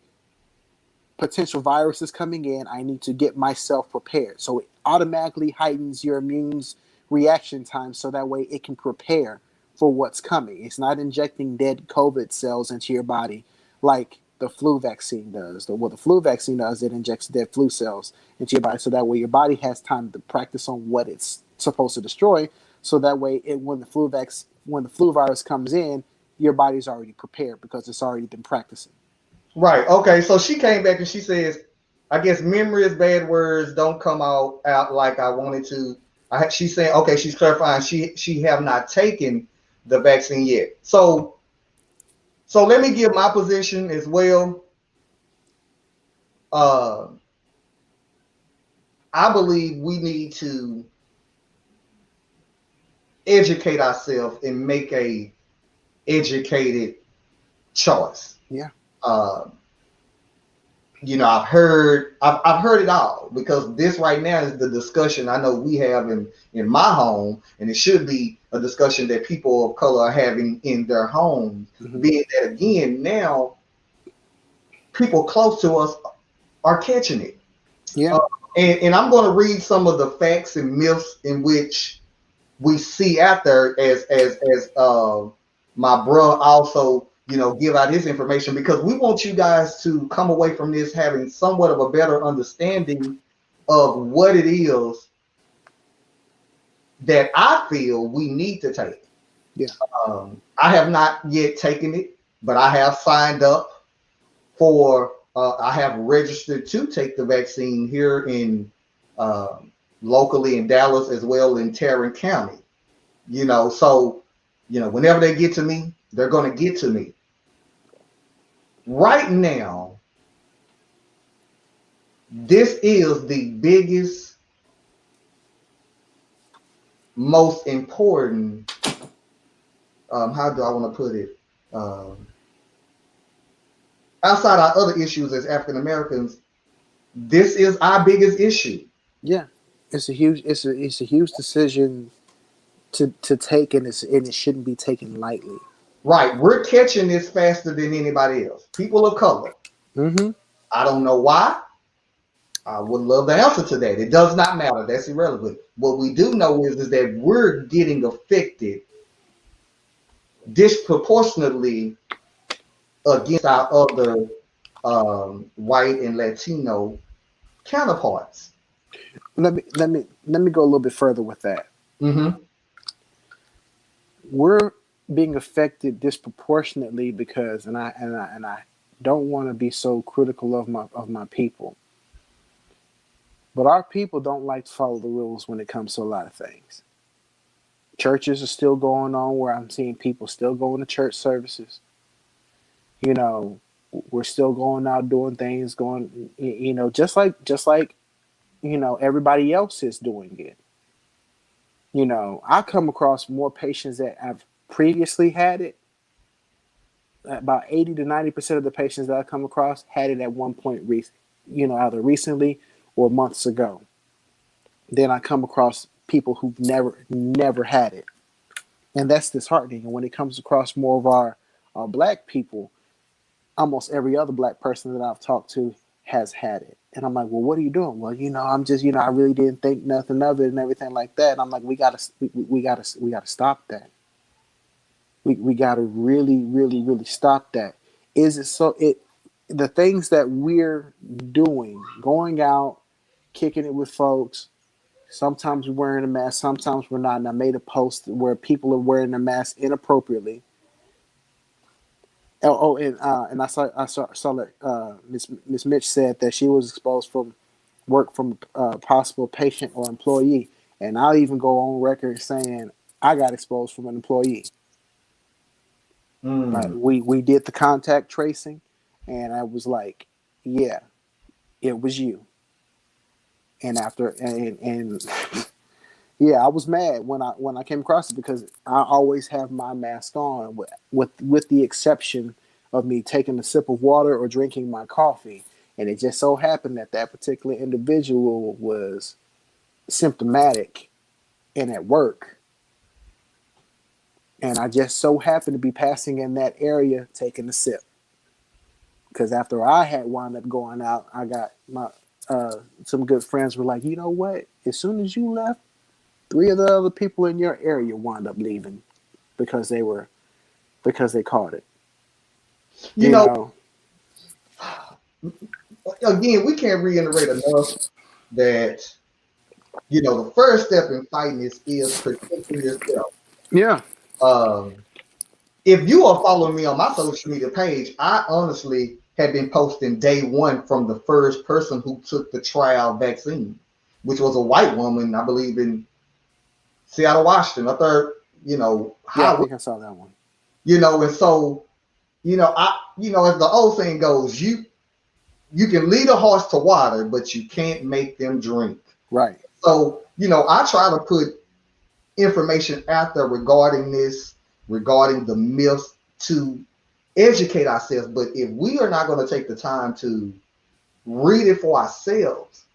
potential viruses coming in, I need to get myself prepared. So it automatically heightens your immune's reaction time so that way it can prepare for what's coming. It's not injecting dead COVID cells into your body like the flu vaccine does. What the flu vaccine does, it injects dead flu cells into your body so that way your body has time to practice on what it's supposed to destroy. So that way, when the flu virus comes in, your body's already prepared because it's already been practicing. Right. Okay. So she came back and she says, I guess memory is bad words don't come out like I wanted to. She's saying, okay, she's clarifying she have not taken the vaccine yet. So let me give my position as well. Uh, I believe we need to educate ourselves and make a educated choice. Yeah. Uh, I've heard it all because this right now is the discussion I know we have in my home, and it should be a discussion that people of color are having in their homes. Mm-hmm. Being that again now, people close to us are catching it. Yeah. Uh, and I'm going to read some of the facts and myths in which we see out there as my bro also give out his information because we want you guys to come away from this having somewhat of a better understanding of what it is that I feel we need to take. Yeah. I have not yet taken it, but I have signed up for I have registered to take the vaccine here in uh, locally in Dallas as well in Tarrant County. So whenever they get to me, they're going to get to me. Right now, this is the biggest, most important. How do I want to put it? Outside our other issues as African Americans, this is our biggest issue. Yeah. It's a huge decision to take, and it shouldn't be taken lightly. Right, we're catching this faster than anybody else. People of color. Mm-hmm. I don't know why. I would love the answer to that. It does not matter. That's irrelevant. What we do know is that we're getting affected disproportionately against our other white and Latino counterparts. Let me go a little bit further with that. Mm-hmm. We're being affected disproportionately because, and I don't want to be so critical of my people, but our people don't like to follow the rules when it comes to a lot of things. Churches are still going on where I'm seeing people still going to church services. You know, we're still going out doing things, just like everybody else is doing it. I come across more patients that have previously had it about 80 to 90% of the patients that I come across had it at one point, either recently or months ago. Then I come across people who've never had it, and that's disheartening. And when it comes across more of our black people, almost every other black person that I've talked to has had it. And I'm like, well, what are you doing? Well, I'm just, I really didn't think nothing of it and everything like that. And I'm like, we gotta stop that. We gotta really, really, really stop that. Is it so? The things that we're doing, going out, kicking it with folks. Sometimes we're wearing a mask, sometimes we're not. And I made a post where people are wearing a mask inappropriately. And I saw that Miss Mitch said that she was exposed from work from a possible patient or employee, and I'll even go on record saying I got exposed from an employee. Mm. We did the contact tracing, and I was like, yeah, it was you. And after and yeah, I was mad when I came across it because I always have my mask on, with the exception of me taking a sip of water or drinking my coffee. And it just so happened that that particular individual was symptomatic and at work, and I just so happened to be passing in that area taking a sip. Because after I had wound up going out, I got my some good friends were like, you know what? As soon as you left, 3 of the other people in your area wound up leaving because they caught it. You You know, know, again, we can't reiterate enough that the first step in fighting this is protecting yourself. yeah, Um, if you are following me on my social media page, I honestly have been posting day one from the first person who took the trial vaccine, which was a white woman, I believe in Seattle, Washington. I thought, yeah. I how, think I saw that one. and so, as the old saying goes, you can lead a horse to water, but you can't make them drink. Right. So, I try to put information out there regarding this, regarding the myths to educate ourselves. But if we are not going to take the time to read it for ourselves,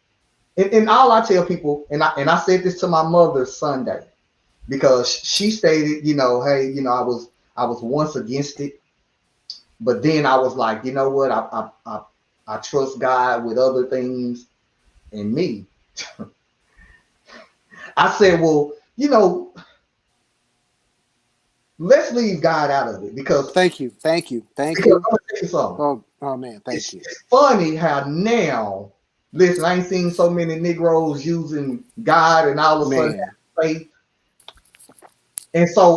and all I tell people, and I said this to my mother Sunday because she stated, hey, I was once against it, but then I was like, you know what, I trust God with other things and me. I said, well, let's leave God out of it because Thank you. Thank you. Thank I'm you. gonna tell you something. Oh man. Thank It's, you. it's funny how now, listen, I ain't seen so many Negroes using God and all of a sudden Man. faith.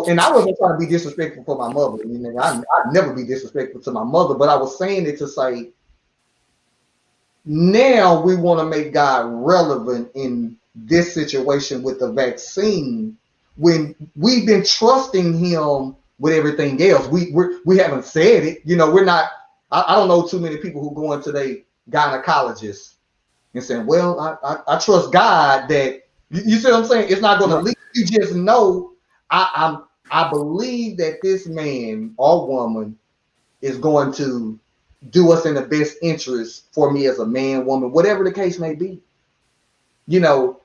And I wasn't trying to be disrespectful for my mother. I'd never be disrespectful to my mother, but I was saying it to say, now we want to make God relevant in this situation with the vaccine when we've been trusting him with everything else. We haven't said it. We're not. I don't know too many people who go into their gynecologist and saying, "Well, I trust God that." You see what I'm saying? It's not going to Right. lead. You just know I believe that this man or woman is going to do us in the best interest for me as a man, woman, whatever the case may be. You know,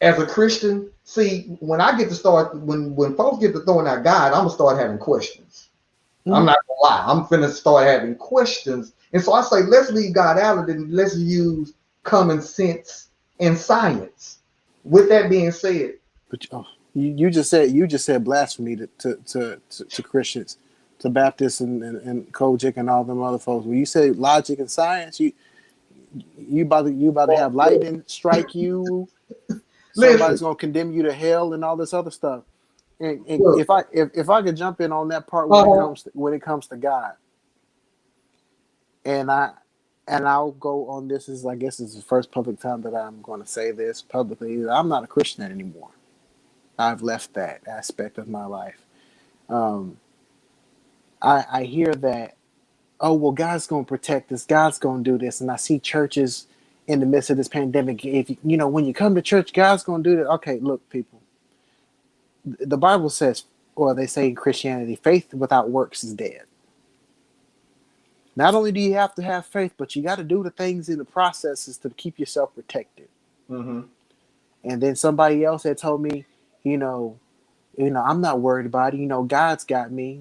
as a Christian, see, when I get to start, when folks get to throwing out God, I'm gonna start having questions. I'm Mm-hmm. not gonna lie, I'm finna start having questions, and so I say, let's leave God out of it and let's use common sense and science. With that being said, But you just said blasphemy to Christians, to Baptists and Kojic and all them other folks. When you say logic and science, you about to have lightning strike you. listen, Somebody's gonna condemn you to hell and all this other stuff. And look, if I could jump in on that part uh, when it comes to God, and I'll go on this is I guess it's the first public time that I'm going to say this publicly. I'm not a Christian anymore. I've left that aspect of my life. Um, I hear that, oh well, God's going to protect us, God's going to do this, and I see churches in the midst of this pandemic. If when you come to church, God's going to do that. Okay, look, people, the Bible says or they say in Christianity, faith without works is dead. Not only do you have to have faith, but you got to do the things in the processes to keep yourself protected. Mm-hmm. And then somebody else had told me, you know, I'm not worried about it. God's got me.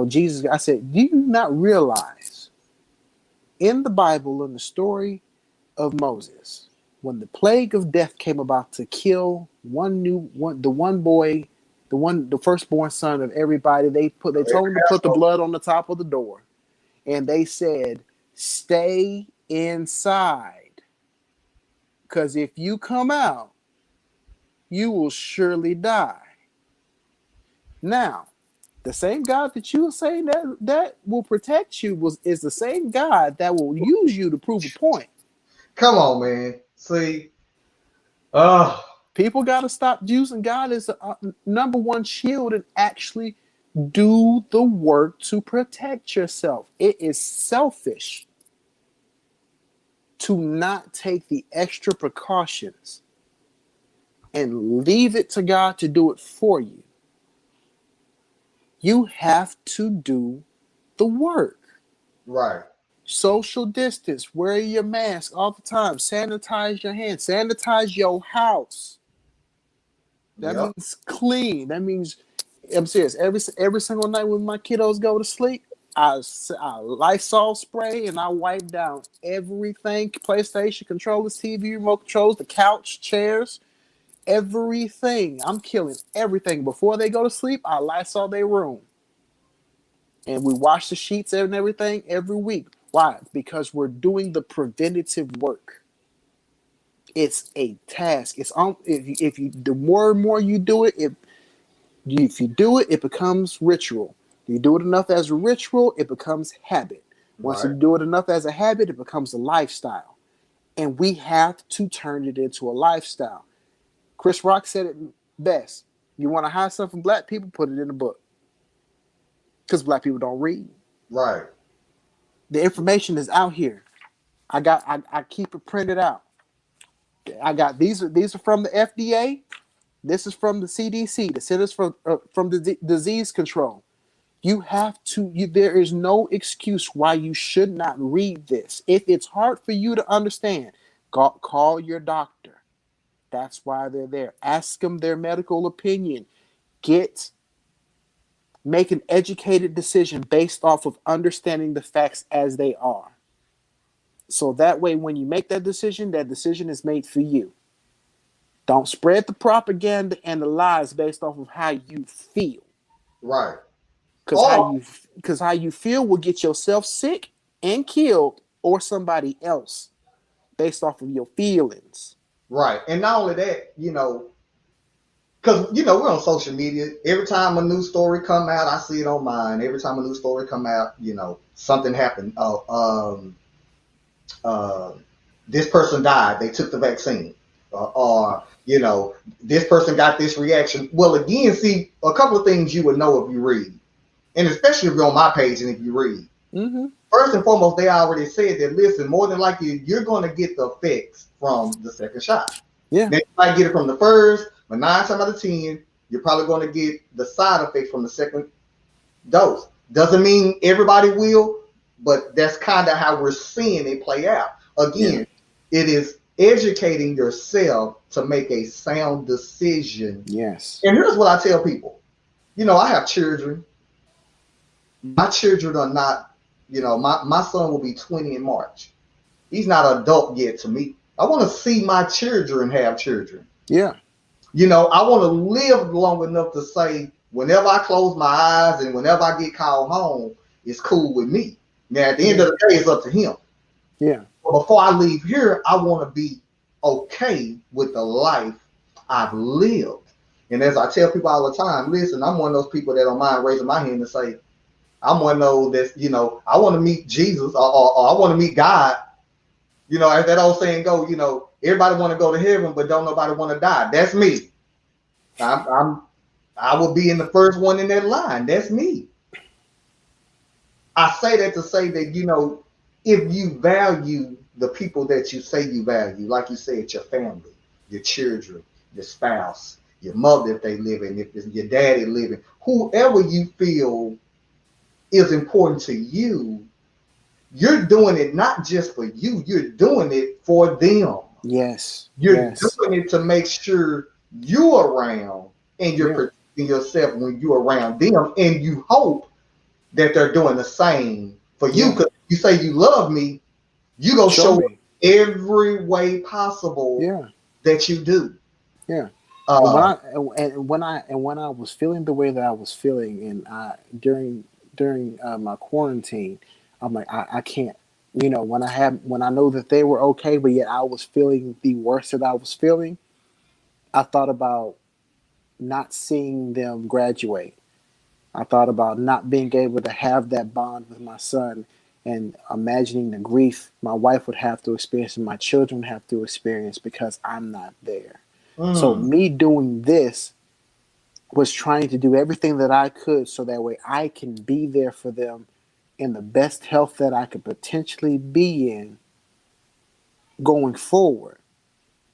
Jesus. I said, do you not realize in the Bible, in the story of Moses, when the plague of death came about to kill the firstborn son of everybody, they told him to put the blood on the top of the door, and they said, "Stay inside, because if you come out, you will surely die." Now, the same God that you were saying that will protect you is the same God that will use you to prove a point. Come on, man. See, uh, people got to stop using God as a number one shield and actually do the work to protect yourself. It is selfish to not take the extra precautions and leave it to God to do it for you. You have to do the work. right. Social distance, wear your mask all the time, sanitize your hands, sanitize your house. That Yep. means clean. That means, I'm serious, every single night when my kiddos go to sleep, I Lysol spray and I wipe down everything, PlayStation controllers, TV remote controls, the couch, chairs, everything. I'm killing everything. Before they go to sleep, I Lysol their room. And we wash the sheets and everything every week. Why? Because we're doing the preventative work. It's a task. It's on. If you the more and more you do it, if you do it, it becomes ritual. You do it enough as a ritual, it becomes habit. Once you Right. do it enough as a habit, it becomes a lifestyle. And we have to turn it into a lifestyle. Chris Rock said it best. You want to hide something from black people, put it in a book. Because black people don't read. Right. The information is out here. I keep it printed out. I got these are from the FDA. This is from the CDC, the Centers from Disease Control. You have to. There is no excuse why you should not read this. If it's hard for you to understand, call your doctor. That's why they're there. Ask them their medical opinion. Make an educated decision based off of understanding the facts as they are. So that way, when you make that decision is made for you. Don't spread the propaganda and the lies based off of how you feel. Right. Because how you feel will get yourself sick and killed or somebody else based off of your feelings. Right. And not only that, because we're on social media. Every time a new story come out, I see it on mine. Every time a new story come out, something happened. This person died. They took the vaccine, or this person got this reaction. Well, again, see, a couple of things you would know if you read, and especially if you're on my page and if you read. Mm-hmm. First and foremost, they already said that, listen, more than likely, you're going to get the effects from the second shot. Yeah. Then you might get it from the first, but 9 times out of 10, you're probably going to get the side effects from the second dose. Doesn't mean everybody will, but that's kind of how we're seeing it play out. Again, It is educating yourself to make a sound decision. Yes. And here's what I tell people. I have children. My children are not, my son will be 20 in March. He's not an adult yet to me. I want to see my children have children. Yeah. I want to live long enough to say, whenever I close my eyes and whenever I get called home, it's cool with me. Now, at the end of the day, it's up to him. Yeah. But before I leave here, I want to be okay with the life I've lived. And as I tell people all the time, listen, I'm one of those people that don't mind raising my hand and say, I'm one of those that's, I want to meet Jesus or I want to meet God. As that old saying go, everybody want to go to heaven, but don't nobody want to die. That's me. I will be in the first one in that line. That's me. I say that to say that, if you value the people that you say you value, like you said, your family, your children, your spouse, your mother if they living, if it's your daddy living, whoever you feel is important to you, you're doing it not just for you, you're doing it for them. Yes. You're Yes. doing it to make sure you're around and you're Yeah. protecting yourself when you're around them. And you hope that they're doing the same for you. Yeah. Because you say you love me, you go Show show up me. every way possible Yeah. that you do. Yeah. And when Uh, I was feeling the way that I was feeling, and during my quarantine, I'm like, I can't. When I know that they were okay, but yet I was feeling the worst that I was feeling. I thought about not seeing them graduate. I thought about not being able to have that bond with my son, and imagining the grief my wife would have to experience and my children would have to experience because I'm not there. So mm, me doing this was trying to do everything that I could so that way I can be there for them in the best health that I could potentially be in going forward.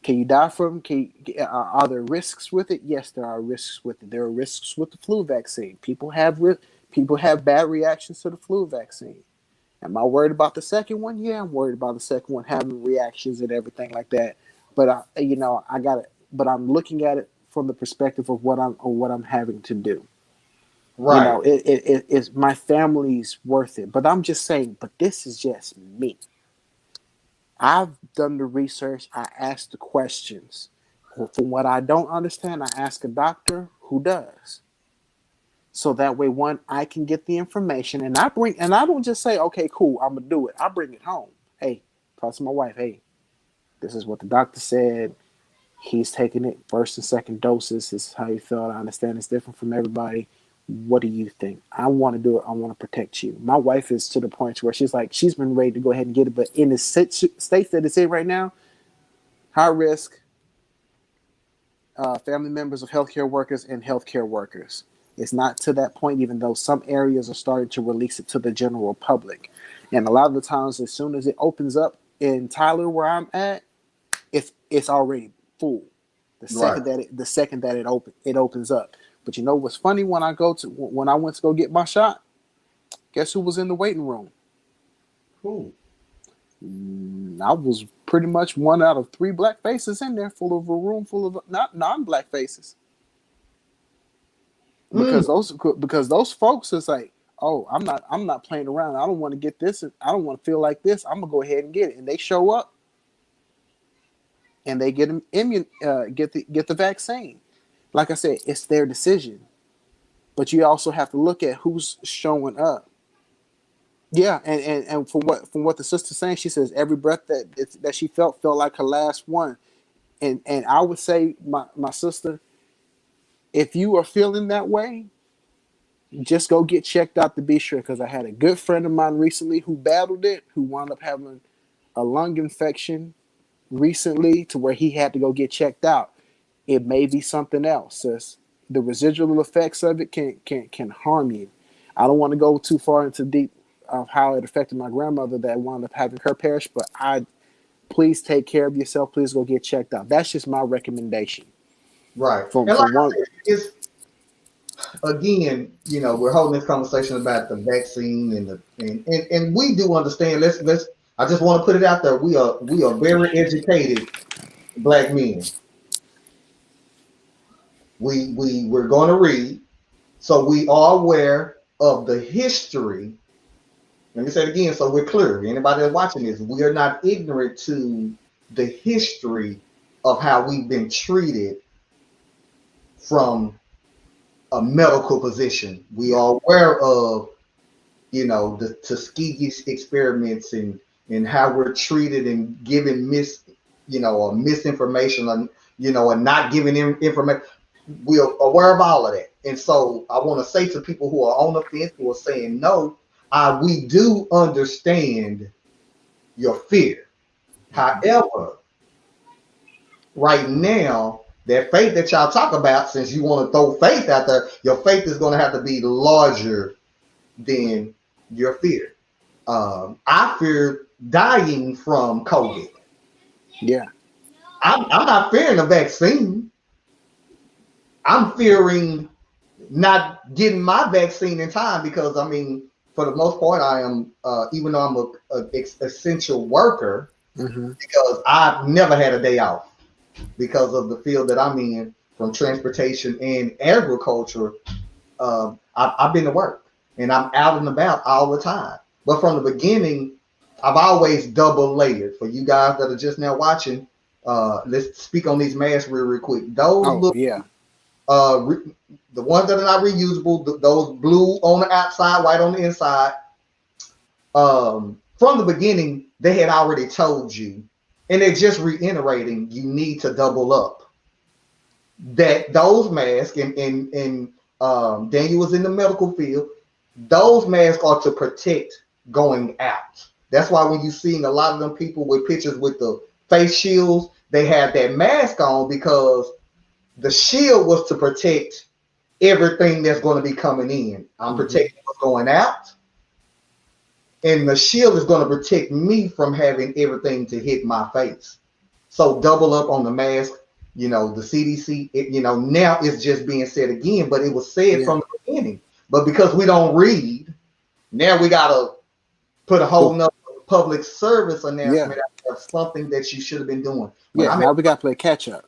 Can you die from? Are there risks with it? Yes, there are risks with it. There are risks with the flu vaccine. People have bad reactions to the flu vaccine. Am I worried about the second one? Yeah, I'm worried about the second one having reactions and everything like that. But I got it. But I'm looking at it from the perspective of what I'm having to do. right, It's my family's worth it. But I'm just saying. But this is just me. I've done the research. I asked the questions. From what I don't understand, I ask a doctor who does. So that way, one, I can get the information, and I don't just say, okay, cool, I'm gonna do it. I bring it home. Hey, talk to my wife. Hey, this is what the doctor said. He's taking it first and second doses. This is how he felt. I understand it's different from everybody. What do you think? I want to do it. I want to protect you. My wife is to the point where she's like, she's been ready to go ahead and get it, but in the states that it's in right now, high risk, family members of healthcare workers and healthcare workers. It's not to that point, even though some areas are starting to release it to the general public. And a lot of the times, as soon as it opens up in Tyler, where I'm at, it's already full. right. The second that it opens up. But you know what's funny? When I went to go get my shot, guess who was in the waiting room? Cool. I was pretty much one out of three black faces in there, full of a room full of not non-black faces. Mm, Because those folks is like, oh, I'm not playing around. I don't want to get this. I don't want to feel like this. I'm gonna go ahead and get it. And they show up and they get them get the vaccine. Like I said, it's their decision. But you also have to look at who's showing up. Yeah, and from what the sister's saying, she says every breath that she felt like her last one. And I would say my sister, if you are feeling that way, just go get checked out to be sure. Because I had a good friend of mine recently who battled it, who wound up having a lung infection recently to where he had to go get checked out. It may be something else, sis. The residual effects of it can harm you. I don't want to go too far into deep of how it affected my grandmother that wound up having her perish, but please take care of yourself. Please go get checked out. That's just my recommendation. right. From And like from I one, said, it's again, we're holding this conversation about the vaccine and we do understand. Let's. I just want to put it out there. We are very educated black men. We're going to read, so we are aware of the history. Let me say it again, so we're clear. Anybody that's watching this, we are not ignorant to the history of how we've been treated from a medical position. We yeah, are aware of the Tuskegee experiments and how we're treated and given or misinformation and not giving information. We are aware of all of that. And so I want to say to people who are on the fence, who are saying no, we do understand your fear. However, right now, that faith that y'all talk about, since you want to throw faith out there, your faith is going to have to be larger than your fear. I fear dying from COVID. yeah, I'm not fearing the vaccine. I'm fearing not getting my vaccine in time because I mean, for the most part, I am even though I'm a essential worker Mm-hmm. because I've never had a day off because of the field that I'm in from transportation and agriculture. I've been to work and I'm out and about all the time. But from the beginning, I've always double layered. For you guys that are just now watching, let's speak on these masks real quick. Those Oh look yeah. the ones that are not reusable, those blue on the outside, white on the inside. From the beginning, they had already told you, and they're just reiterating, you need to double up. That those masks, and Daniel was in the medical field, those masks are to protect going out. That's why when you seeing a lot of them people with pictures with the face shields, they have that mask on because the shield was to protect everything that's going to be coming in. I'm Mm-hmm. protecting what's going out, and the shield is going to protect me from having everything to hit my face. So double up on the mask. You know, the CDC, now it's just being said again, but it was said Yeah. from the beginning. But because we don't read, now we got to put a whole Well, nother public service yeah. announcement out of something that you should have been doing. When Yeah. I'm at Now we got to play catch up.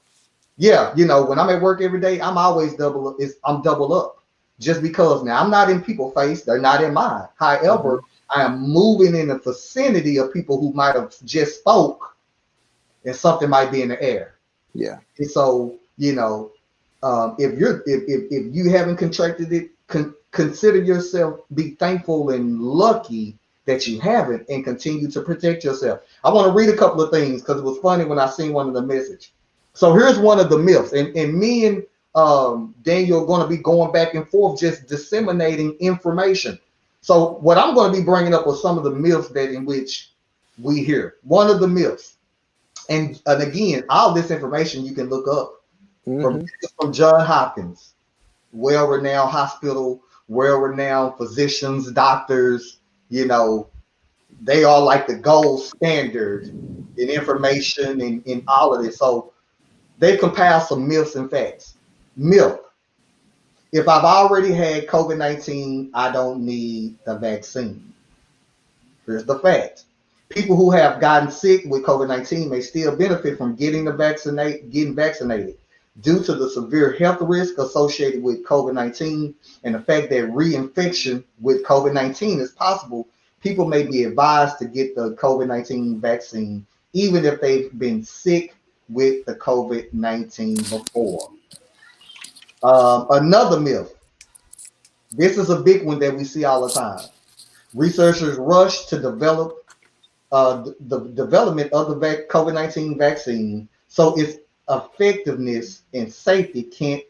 Yeah, when I'm at work every day, I'm always double up. I'm double up just because now I'm not in people's face, they're not in mine. Mm-hmm. However, I am moving in the vicinity of people who might have just spoke and something might be in the air. Yeah. And so, if you haven't contracted it, consider yourself, be thankful and lucky that you haven't, and continue to protect yourself. I want to read a couple of things because it was funny when I seen one of the message. So here's one of the myths, and me and Daniel are going to be going back and forth, just disseminating information. So what I'm going to be bringing up are some of the myths that in which we hear. One of the myths, and again, all this information you can look up Mm-hmm. from John Hopkins, well-renowned hospital, well-renowned physicians, doctors. They are like the gold standard in information and in all of this. So they compile some myths and facts. Myth: if I've already had COVID-19, I don't need the vaccine. Here's the fact: people who have gotten sick with COVID-19 may still benefit from getting vaccinated due to the severe health risk associated with COVID-19 and the fact that reinfection with COVID-19 is possible. People may be advised to get the COVID-19 vaccine even if they've been sick with the COVID-19 before. Another myth. This is a big one that we see all the time. Researchers rush to develop the development of the COVID-19 vaccine, so its effectiveness and safety can't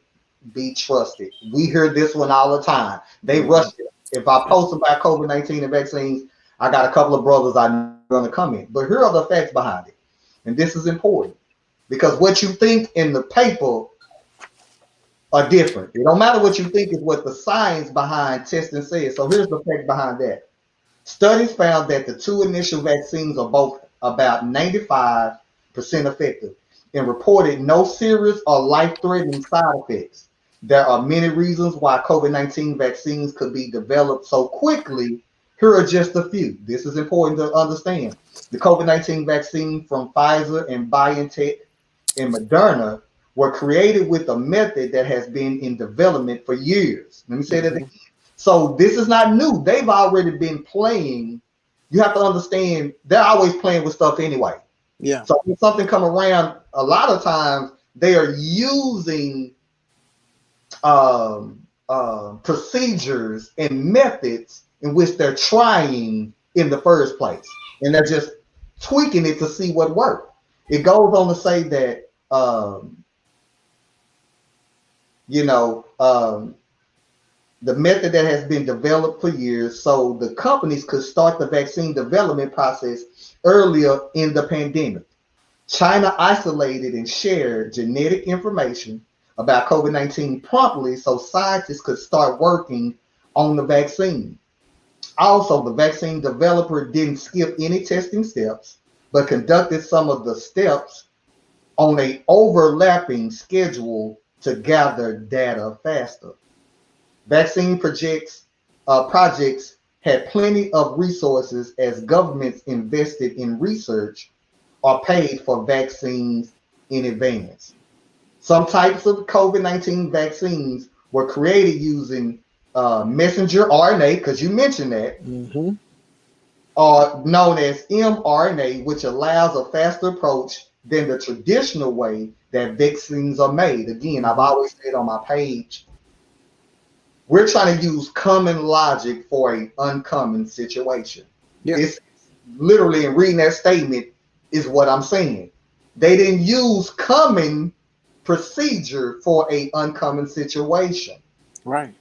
be trusted. We hear this one all the time. They Mm-hmm. rush it. If I post about COVID-19 and vaccines, I got a couple of brothers I know going to comment. But here are the facts behind it. And this is important because what you think in the paper are different. It don't matter what you think, is what the science behind testing says. So here's the fact behind that. Studies found that the two initial vaccines are both about 95% effective and reported no serious or life-threatening side effects. There are many reasons why COVID-19 vaccines could be developed so quickly. Here are just a few. This is important to understand. The COVID-19 vaccine from Pfizer and BioNTech and Moderna were created with a method that has been in development for years. Let me say that Mm-hmm. again. So this is not new. They've already been playing. You have to understand they're always playing with stuff anyway. Yeah. So when something come around, a lot of times they are using procedures and methods in which they're trying in the first place, and they're just tweaking it to see what works. It goes on to say that you know the method that has been developed for years so the companies could start the vaccine development process earlier in the pandemic. China isolated and shared genetic information about COVID-19 promptly so scientists could start working on the vaccine. Also, the vaccine developer didn't skip any testing steps, but conducted some of the steps on a overlapping schedule to gather data faster. Vaccine projects had plenty of resources as governments invested in research or paid for vaccines in advance. Some types of COVID-19 vaccines were created using messenger RNA, because you mentioned that, Mm-hmm. or known as mRNA, which allows a faster approach than the traditional way that vaccines are made. Again, I've Mm-hmm. always said on my page, we're trying to use common logic for an uncommon situation. Yeah. It's literally, in reading that statement, is what I'm saying. They didn't use common procedure for a uncommon situation. Right.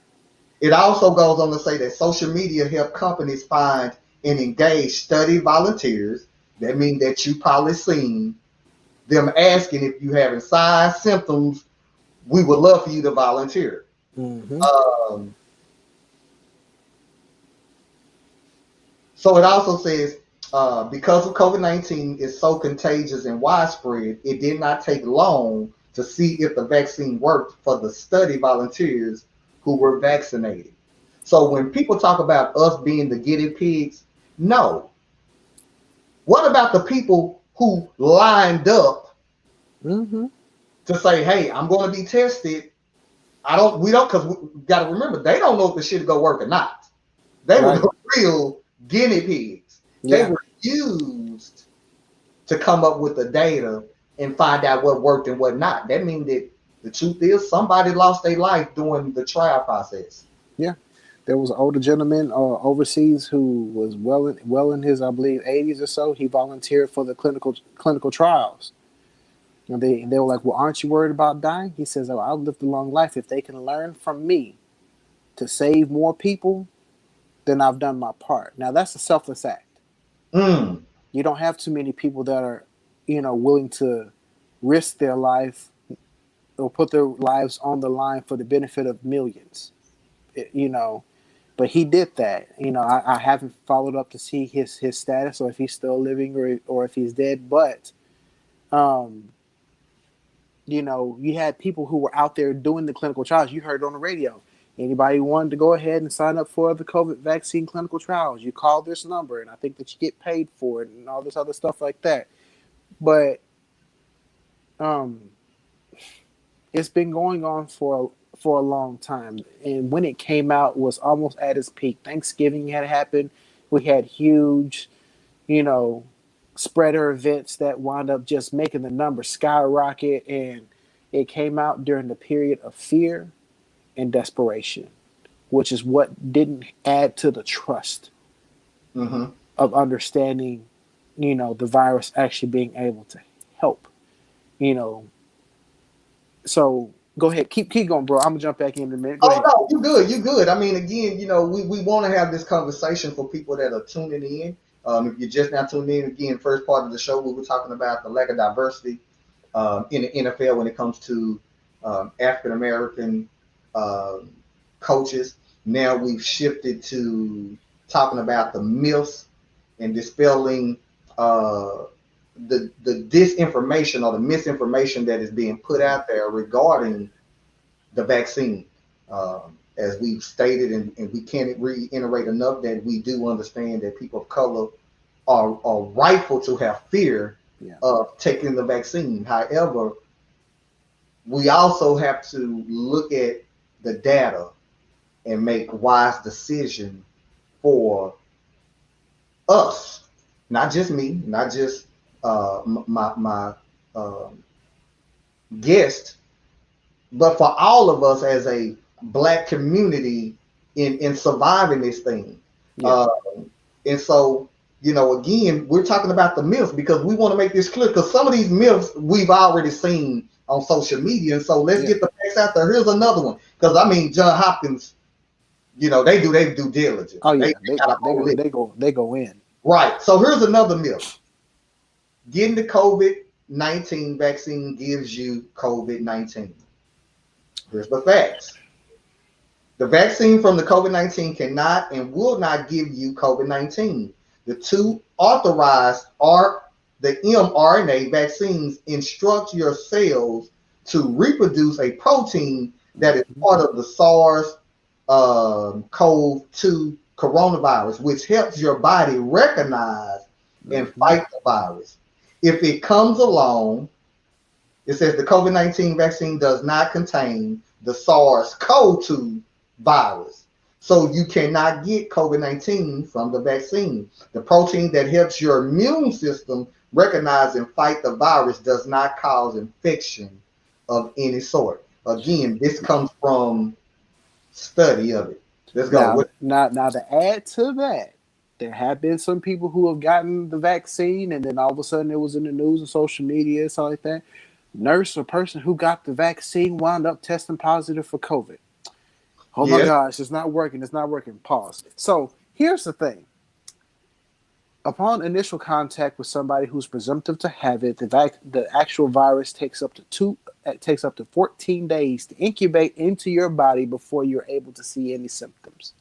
It also goes on to say that social media help companies find and engage study volunteers. That means that you probably seen them asking if you having signs, symptoms, we would love for you to volunteer. Mm-hmm. Um, so it also says, because of COVID-19 is so contagious and widespread, it did not take long to see if the vaccine worked for the study volunteers who were vaccinated. So when people talk about us being the guinea pigs, no. What about the people who lined up Mm-hmm. to say, hey, I'm going to be tested? Because we got to remember, they don't know if the shit is going to work or not. They were Right. the real guinea pigs. They Yeah. were used to come up with the data and find out what worked and what not. That means that the truth is somebody lost their life during the trial process. Yeah. There was an older gentleman overseas who was well in his, I believe, 80s or so. He volunteered for the clinical trials. And they were like, "Well, aren't you worried about dying?" He says, "Oh, I'll live a long life. If they can learn from me to save more people, then I've done my part." Now that's a selfless act. Mm, You don't have too many people that are, willing to risk their life or put their lives on the line for the benefit of millions. But he did that. I haven't followed up to see his status or if he's still living or if he's dead. But um, you had people who were out there doing the clinical trials. You heard it on the radio. Anybody who wanted to go ahead and sign up for the COVID vaccine clinical trials, you call this number, and I think that you get paid for it and all this other stuff like that. But um, it's been going on for a long time, and when it came out, it was almost at its peak. Thanksgiving had happened. We had huge, you know, spreader events that wound up just making the numbers skyrocket, and it came out during the period of fear and desperation, which is what didn't add to the trust mm-hmm. of understanding, the virus actually being able to help, you know. So go ahead, keep going, bro. I'm gonna jump back in a minute. Go Oh ahead. no, you good, you good. I mean, again, we want to have this conversation for people that are tuning in. If you're just now tuning in, again, first part of the show, we were talking about the lack of diversity in the NFL when it comes to African American coaches. Now we've shifted to talking about the myths and dispelling the disinformation or the misinformation that is being put out there regarding the vaccine. As we've stated, and we can't reiterate enough that we do understand that people of color are rightful to have fear Yeah. of taking the vaccine. However, we also have to look at the data and make wise decisions for us, not just me, not just my guest, but for all of us as a black community in surviving this thing. Yeah. And so, again, we're talking about the myths because we want to make this clear because some of these myths we've already seen on social media. And so let's get the facts out there. Here's another one. Because I mean, John Hopkins, they do their due diligence. Oh yeah, they go in. Right. So here's another myth. Getting the COVID-19 vaccine gives you COVID-19. Here's the facts. The vaccine from the COVID-19 cannot and will not give you COVID-19. The two authorized are the mRNA vaccines instruct your cells to reproduce a protein that is part of the SARS CoV-2 coronavirus, which helps your body recognize and Mm-hmm. fight the virus. If it comes along, it says the COVID-19 vaccine does not contain the SARS-CoV-2 virus. So you cannot get COVID-19 from the vaccine. The protein that helps your immune system recognize and fight the virus does not cause infection of any sort. Again, this comes from study of it. Let's go. Now, to add to that, there have been some people who have gotten the vaccine, and then all of a sudden it was in the news and social media and stuff like that. Nurse or person who got the vaccine wound up testing positive for COVID. Oh my Yes. gosh, it's not working. It's not working. Pause. So here's the thing. Upon initial contact with somebody who's presumptive to have it, the actual virus takes up to 14 days to incubate into your body before you're able to see any symptoms.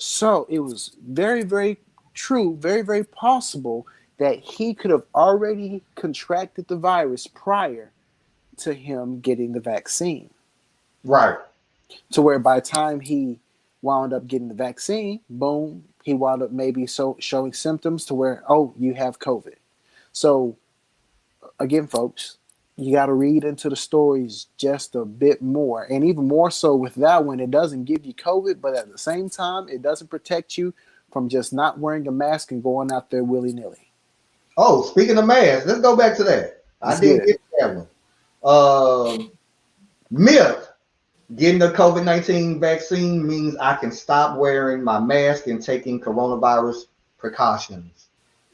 So it was very, very true, very, very possible that he could have already contracted the virus prior to him getting the vaccine. Right. To where by the time he wound up getting the vaccine, boom, he wound up maybe showing symptoms to where, oh, you have COVID. So again, folks, you got to read into the stories just a bit more. And even more so with that one, it doesn't give you COVID, but at the same time, it doesn't protect you from just not wearing a mask and going out there willy-nilly. Oh, speaking of masks, let's go back to that. I Let's didn't get it. get that one. Myth. Getting the COVID-19 vaccine means I can stop wearing my mask and taking coronavirus precautions.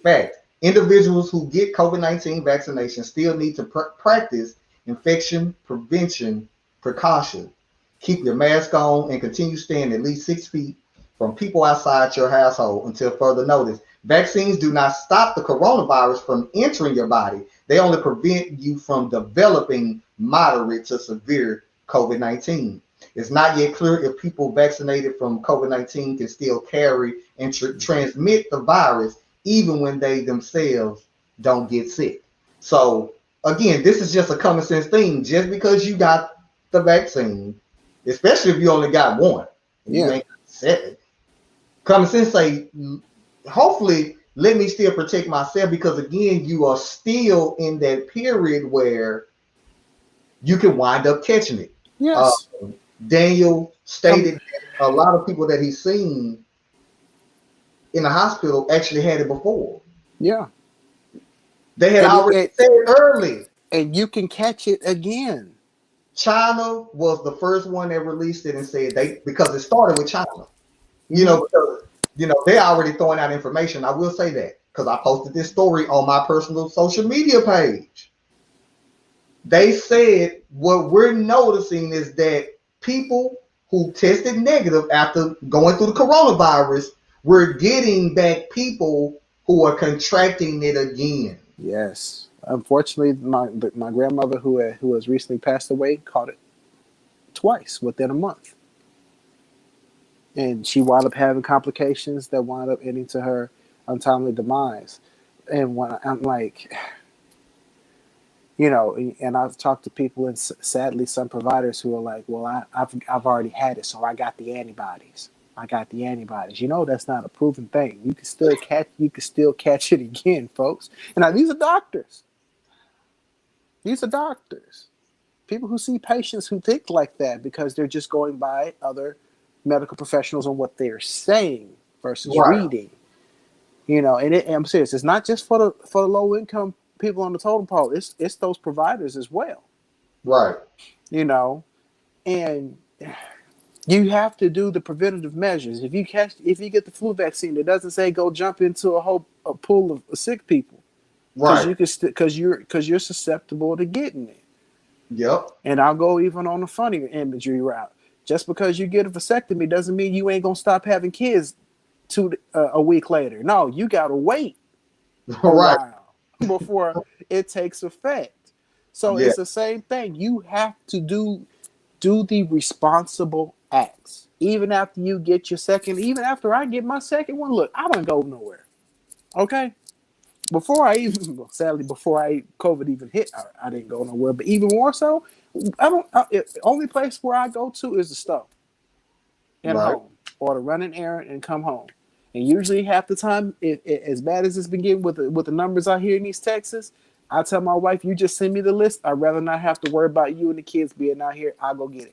Fact, individuals who get COVID-19 vaccination still need to practice infection prevention precautions. Keep your mask on and continue staying at least 6 feet from people outside your household until further notice. Vaccines do not stop the coronavirus from entering your body. They only prevent you from developing moderate to severe COVID-19. It's not yet clear if people vaccinated from COVID-19 can still carry and transmit the virus even when they themselves don't get sick. So again, this is just a common sense thing. Just because you got the vaccine, especially if you only got one and you Yeah. ain't got seven, common sense say, hopefully let me still protect myself, because again, you are still in that period where you can wind up catching it. Uh, Yes. Daniel Um, stated that a lot of people that he's seen in the hospital actually had it before. yeah. They had And already said early. you can catch it again. China was the first one that released it and said they, because it started with China. Mm-hmm. Because they're already throwing out information. I will say that because I posted this story on my personal social media page. They said what we're noticing is that people who tested negative after going through the coronavirus, we're getting back people who are contracting it again. Yes. Unfortunately, my grandmother who has recently passed away caught it twice within a month, and she wound up having complications that wound up ending to her untimely demise. And when I'm like, and I've talked to people, and sadly, some providers who are like, "Well, I've already had it, so I got the antibodies. I got the antibodies." That's not a proven thing. You can still catch it again, folks. And now these are doctors. These are doctors. People who see patients who think like that because they're just going by other medical professionals on what they're saying versus Right, reading. And I'm serious. It's not just for the low income people on the totem pole. It's those providers as well. right, You know, and you have to do the preventative measures. If you get the flu vaccine, it doesn't say go jump into a pool of sick people, because right. you're susceptible to getting it. Yep. And I'll go even on a funnier imagery route. Just because you get a vasectomy doesn't mean you ain't gonna stop having kids a week later. No, you gotta wait a Right. while before it takes effect. So Yeah. it's the same thing. You have to do the responsible acts. Even after you get your second, even after I get my second one, look, I don't go nowhere. Okay? before I even, sadly, before COVID even hit, I didn't go nowhere. But even more so, I don't. The only place where I go to is the store and Right. home, or to run an errand and come home. And usually, half the time, as bad as it's been getting with the numbers out here in East Texas, I tell my wife, "You just send me the list. I'd rather not have to worry about you and the kids being out here. I'll go get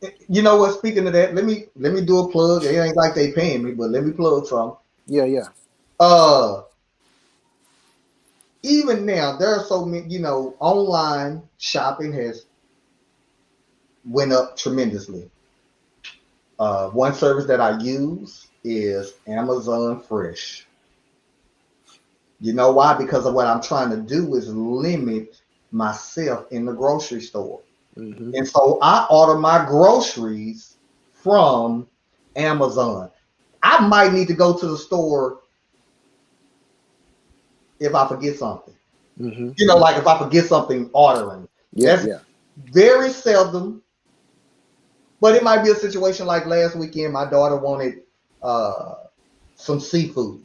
it." You know what? Speaking of that, let me do a plug. It ain't like they paying me, but let me plug some. Yeah, yeah. Uh, Even now, there are so many. Online shopping has went up tremendously. One service that I use is Amazon Fresh. You know why? Because of what I'm trying to do is limit myself in the grocery store. Mm-hmm. And so I order my groceries from Amazon. I might need to go to the store if I forget something. Mm-hmm. Like if I forget something ordering. Yeah, That's yeah. very seldom, but it might be a situation like last weekend. My daughter wanted uh, some seafood.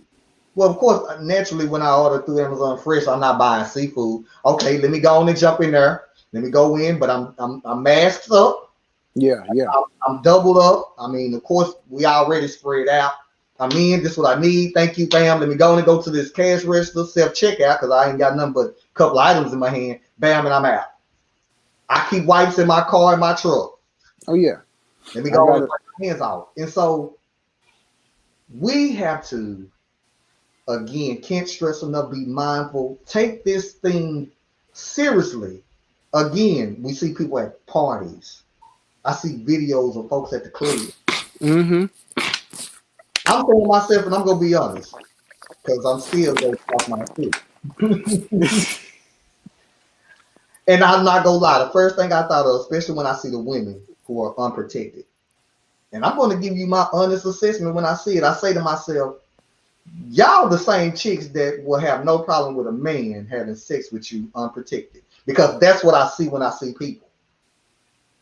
Well, of course, naturally, when I order through Amazon Fresh, I'm not buying seafood. Okay, let me go on and jump in there. Let me go in, but I'm masked up. Yeah, yeah. I'm doubled up. I mean, of course, we already spread out. I'm in. This is what I need. Thank you, fam. Let me go and go to this cash register, self checkout, because I ain't got nothing but a couple items in my hand. Bam, and I'm out. I keep wipes in my car and my truck. Oh yeah. Let me I go got and it. wipe my hands off. And so we have to, again, can't stress enough, be mindful. Take this thing seriously. Again, we see people at parties. I see videos of folks at the club. Mm-hmm. I'm telling myself, and I'm gonna be honest, because I'm still gonna talk my shit. And I'm not gonna lie, the first thing I thought of, especially when I see the women who are unprotected, and I'm gonna give you my honest assessment when I see it. I say to myself, y'all the same chicks that will have no problem with a man having sex with you unprotected. Because that's what I see when I see people.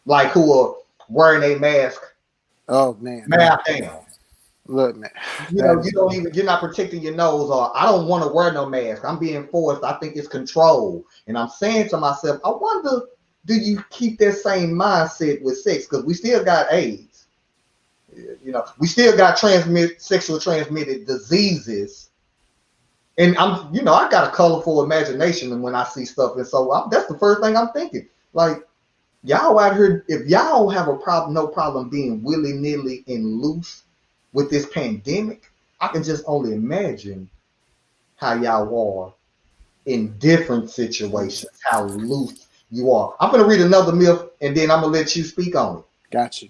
Like who are wearing a mask, Oh man, that mouth down. look, man, You that know, is you're not protecting your nose, or I don't want to wear no mask. I'm being forced. I think it's control. And I'm saying to myself, I wonder, do you keep that same mindset with sex? Because we still got AIDS. We still got sexual transmitted diseases. And I got a colorful imagination when I see stuff. And so that's the first thing I'm thinking. Like, y'all out here, if y'all have a problem, no problem being willy nilly and loose with this pandemic, I can just only imagine how y'all are in different situations, how loose you are. I'm going to read another myth and then I'm going to let you speak on it. got you.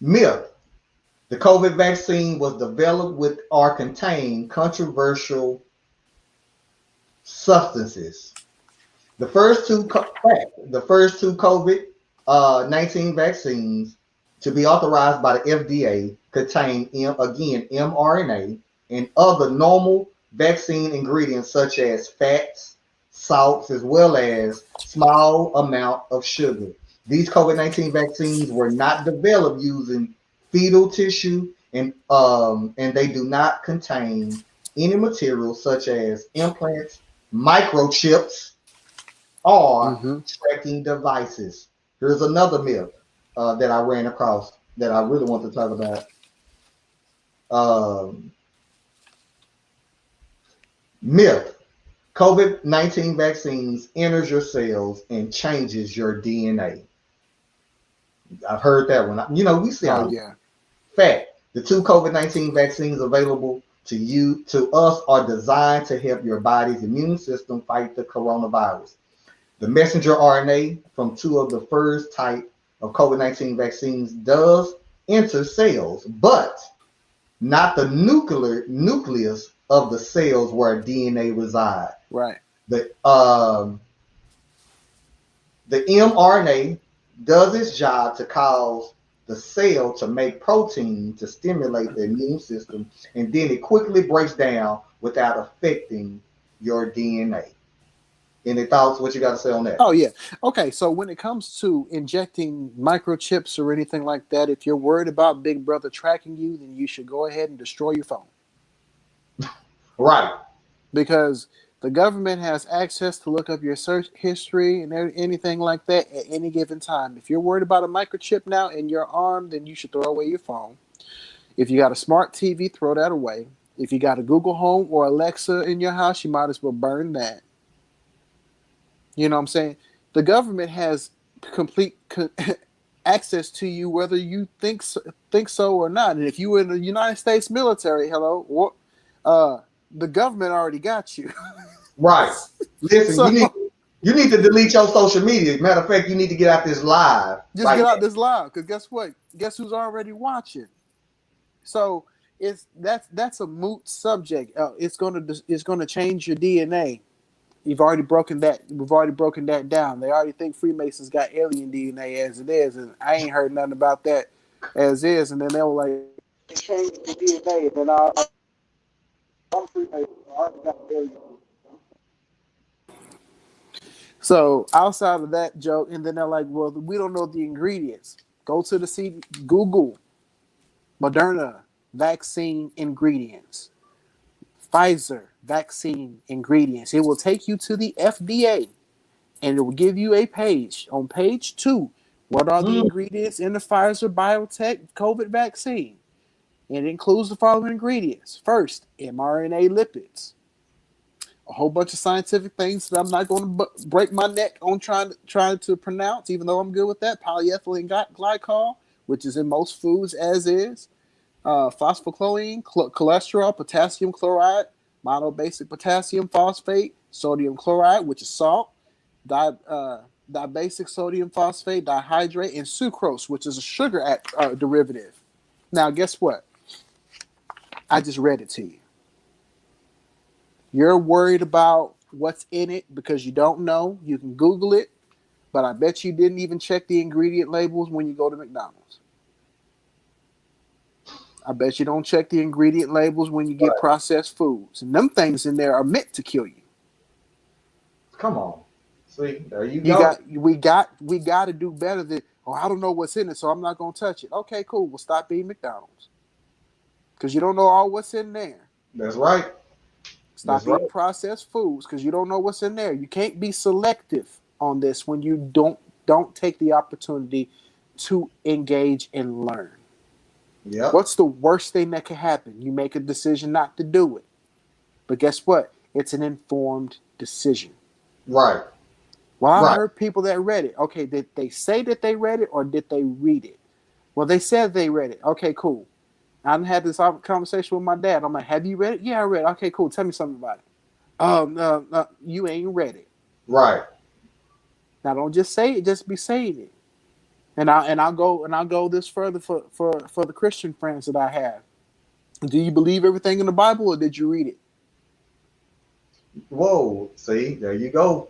Myth: the COVID vaccine was developed with or contained controversial substances. The first two COVID 19 vaccines to be authorized by the FDA contain mRNA and other normal vaccine ingredients such as fats, salts, as well as small amount of sugar. These COVID-19 vaccines were not developed using fetal tissue, and they do not contain any materials such as implants, microchips, or Mm-hmm. tracking devices. Here's another myth that I ran across that I really want to talk about. Um, Myth: COVID-19 vaccines enters your cells and changes your DNA. I've heard that one. We see Oh how yeah. fact. The two COVID-19 vaccines available to us, are designed to help your body's immune system fight the coronavirus. The messenger RNA from two of the first type of COVID-19 vaccines does enter cells, but not the nucleus of the cells where DNA reside. Right. The the mRNA does its job to cause the cell to make protein to stimulate the immune system, and then it quickly breaks down without affecting your DNA. Any thoughts? What you got to say on that? Oh yeah. Okay. So when it comes to injecting microchips or anything like that, if you're worried about Big Brother tracking you, then you should go ahead and destroy your phone. Right. because the government has access to look up your search history and anything like that at any given time. If you're worried about a microchip now in your arm, then you should throw away your phone. If you got a smart TV, throw that away. If you got a Google Home or Alexa in your house, you might as well burn that. You know what I'm saying? The government has complete access to you whether you think so or not. And if you were in the United States military, hello, the government already got you. Right. Listen, So you need to delete your social media. Matter of fact, you need to get out this live just right get now. out this live, because guess what? Guess who's already watching? So that's a moot subject. It's gonna change your DNA. We've already broken that down. They already think Freemasons got alien DNA as it is, and I ain't heard nothing about that as is. And then they were like, change the DNA, and then I'm Freemason. I already got alien. So outside of that joke, and then they're like, well, we don't know the ingredients. Go to Google Moderna vaccine ingredients, Pfizer vaccine ingredients. It will take you to the FDA, and it will give you a page. On page 2, what are the Mm, ingredients in the Pfizer BioNTech COVID vaccine? And it includes the following ingredients. First, mRNA lipids. A whole bunch of scientific things that I'm not going to break my neck on trying to pronounce, even though I'm good with that. Polyethylene glycol, which is in most foods as is. Phosphocholine, cholesterol, potassium chloride, monobasic potassium phosphate, sodium chloride, which is salt, dibasic sodium phosphate, dihydrate, and sucrose, which is a sugar derivative. Now, guess what? I just read it to you. You're worried about what's in it because you don't know. You can Google it, but I bet you didn't even check the ingredient labels when you go to McDonald's. I bet you don't check the ingredient labels when you get right. processed foods. And them things in there are meant to kill you. Come on. See, there you You go. got we got to do better than, oh, I don't know what's in it, so I'm not gonna touch it. Okay, cool. Well, stop eating McDonald's. Because you don't know all what's in there. That's right. That's Stop right. eating processed foods because you don't know what's in there. You can't be selective on this when you don't take the opportunity to engage and learn. Yep. What's the worst thing that can happen? You make a decision not to do it. But guess what? It's an informed decision. Right. Well, I've Right. heard people that read it. Okay, did they say that they read it or did they read it? Well, they said they read it. Okay, cool. I had this conversation with my dad. I'm like, have you read it? Yeah, I read it. Okay, cool. Tell me something about it. No, you ain't read it. Right. Now, don't just say it. Just be saying it. I'll go this further for the Christian friends that I have. Do you believe everything in the Bible or did you read it? Whoa. See, there you go.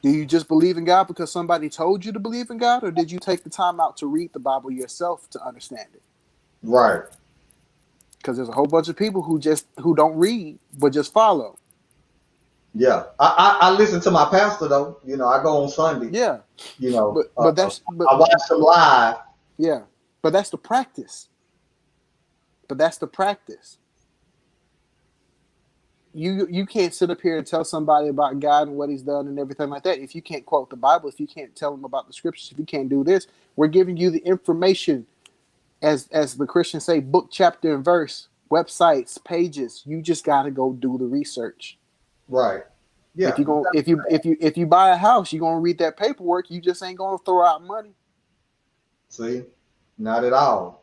Do you just believe in God because somebody told you to believe in God, or did you take the time out to read the Bible yourself to understand it? Right. Because there's a whole bunch of people who don't read but just follow. Yeah. I listen to my pastor though. You know, I go on Sunday. Yeah, You know, but that's I watch them live. yeah, but that's the practice. But that's the practice. You can't sit up here and tell somebody about God and what He's done and everything like that if you can't quote the Bible, if you can't tell them about the scriptures, if you can't do this. We're giving you the information, as the Christians say, book, chapter, and verse, websites, pages. You just got to go do the research. Right. If Yeah. you go, if you buy a house, you're gonna read that paperwork. You just ain't gonna throw out money. See, not at all.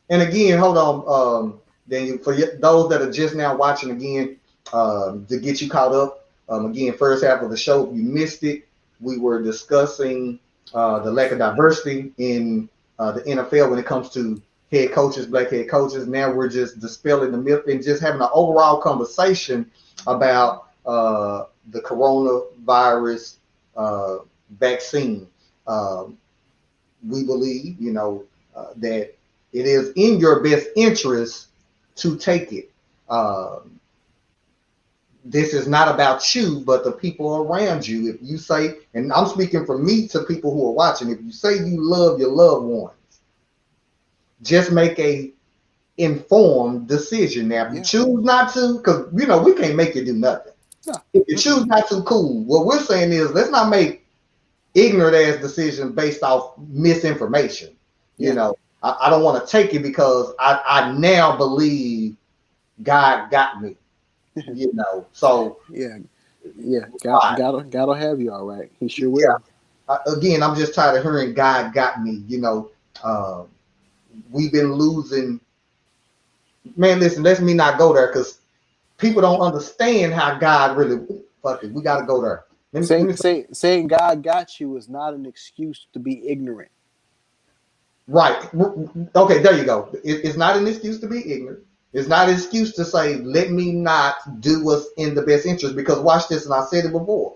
And again, hold on, Daniel, for those that are just now watching again, to get you caught up. Again, first half of the show, if you missed it, we were discussing the lack of diversity in the NFL when it comes to head coaches, black head coaches. Now we're just dispelling the myth and just having an overall conversation about the coronavirus vaccine. We believe, that it is in your best interest to take it. This is not about you, but the people around you. If you say, and I'm speaking from me to people who are watching, if you say you love your loved ones, just make a informed decision. Now, if you choose not to, because we can't make you do nothing. No. If you choose not to, cool. What we're saying is, let's not make ignorant ass decisions based off misinformation. I don't want to take it because I now believe God got me. So God'll have you all right. He sure will. Again, I'm just tired of hearing God got me. We've been losing. Man, listen, let me not go there because people don't understand how God really. Fuck it, we got to go there. Saying God got you is not an excuse to be ignorant. Right. Okay, there you go. It's not an excuse to be ignorant. It's not an excuse to say, let me not do what's in the best interest. Because watch this, and I said it before.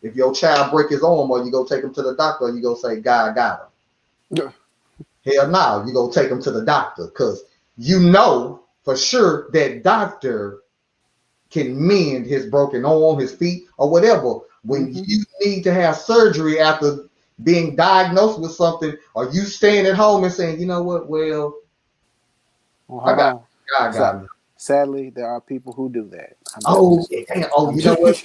If your child break his arm, or you go take him to the doctor, or you go say, God got him. Hell no, you go take him to the doctor. Because for sure that doctor can mend his broken arm, his feet, or whatever. When you need to have surgery after being diagnosed with something, or you staying at home and saying, you know what, well I got me. Sadly, there are people who do that. You know what?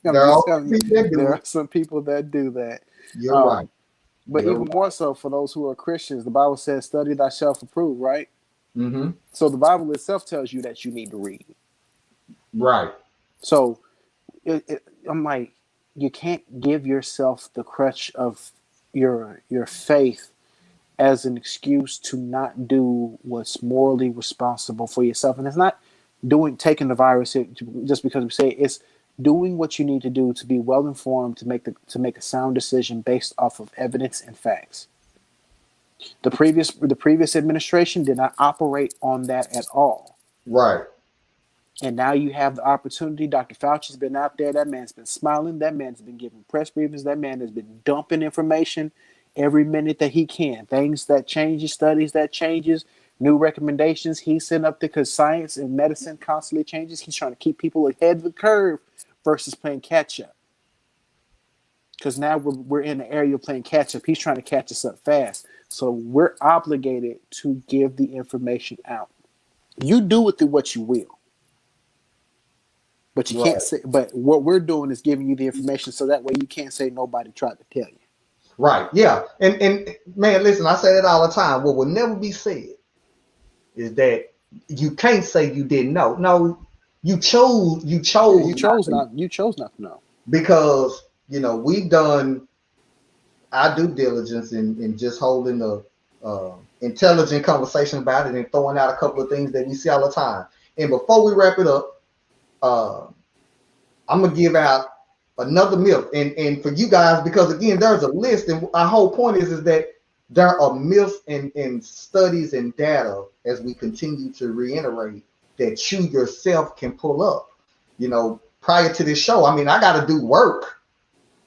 There are some people that do that. You're right. But even more so for those who are Christians, the Bible says, study thyself approved, right? Mm-hmm. So the Bible itself tells you that you need to read. Right. So I'm like, you can't give yourself the crutch of your faith as an excuse to not do what's morally responsible for yourself. And it's not taking the virus just because we say it. It's doing what you need to do to be well informed, to make a sound decision based off of evidence and facts. The previous administration did not operate on that at all. Right. And now you have the opportunity. Dr. Fauci's been out there. That man's been smiling. That man's been giving press briefings. That man has been dumping information every minute that he can. Things that changes, studies that changes, new recommendations he's sent up there because science and medicine constantly changes. He's trying to keep people ahead of the curve versus playing catch up. Because now we're in the area of playing catch up. He's trying to catch us up fast. So we're obligated to give the information out. You do with it what you will. But you can't say. But what we're doing is giving you the information, so that way you can't say nobody tried to tell you. Right. Yeah. And man, listen, I say that all the time. What will never be said is that you can't say you didn't know. No, you chose. You chose not to know. Because we've done our due diligence in just holding the intelligent conversation about it and throwing out a couple of things that we see all the time. And before we wrap it up. I'm gonna give out another myth, and for you guys, because again, there's a list, and our whole point is that there are myths and studies and data as we continue to reiterate that you yourself can pull up. Prior to this show, I got to do work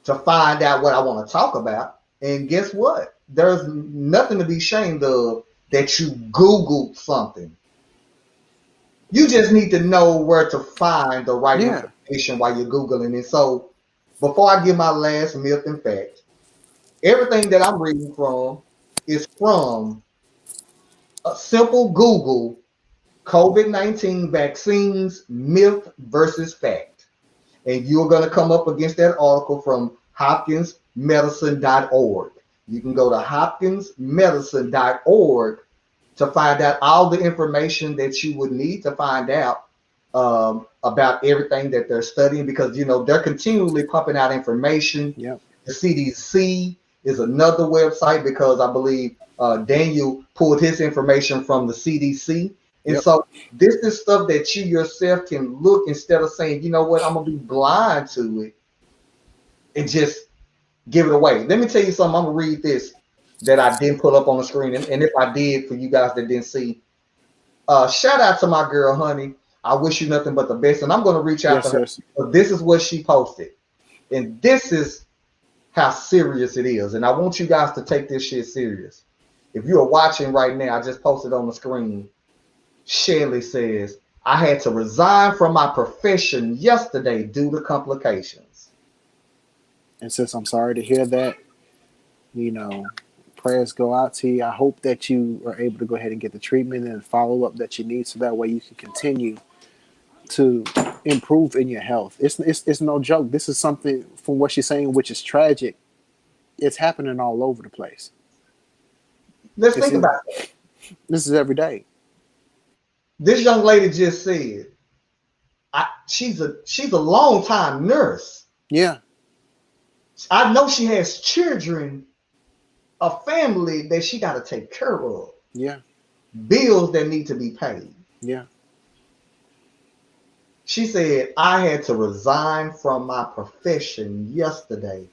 to find out what I want to talk about, and guess what? There's nothing to be ashamed of that you Googled something. You just need to know where to find the right information while you're Googling it. So before I give my last myth and fact, everything that I'm reading from is from a simple Google COVID-19 vaccines myth versus fact. And you're going to come up against that article from hopkinsmedicine.org. You can go to hopkinsmedicine.org to find out all the information that you would need to find out about everything that they're studying, because they're continually pumping out information. Yep. The CDC is another website, because I believe Daniel pulled his information from the CDC. And so this is stuff that you yourself can look, instead of saying, you know what, I'm gonna be blind to it and just give it away. Let me tell you something. I'm gonna read this that I didn't put up on the screen, and if I did, for you guys that didn't see, shout out to my girl, honey. I wish you nothing but the best, and I'm going to reach out to her. But this is what she posted, and this is how serious it is, and I want you guys to take this shit serious. If you are watching right now, I just posted on the screen. Shelly says, I had to resign from my profession yesterday due to complications. And since I'm sorry to hear that, Prayers go out to you. I hope that you are able to go ahead and get the treatment and follow up that you need, so that way you can continue to improve in your health. It's no joke. This is something, from what she's saying, which is tragic. It's happening all over the place. Let's think about it. This is every day. This young lady just said, she's a long time nurse. Yeah. I know she has children, a family that she got to take care of. Yeah. Bills that need to be paid. Yeah. She said, I had to resign from my profession yesterday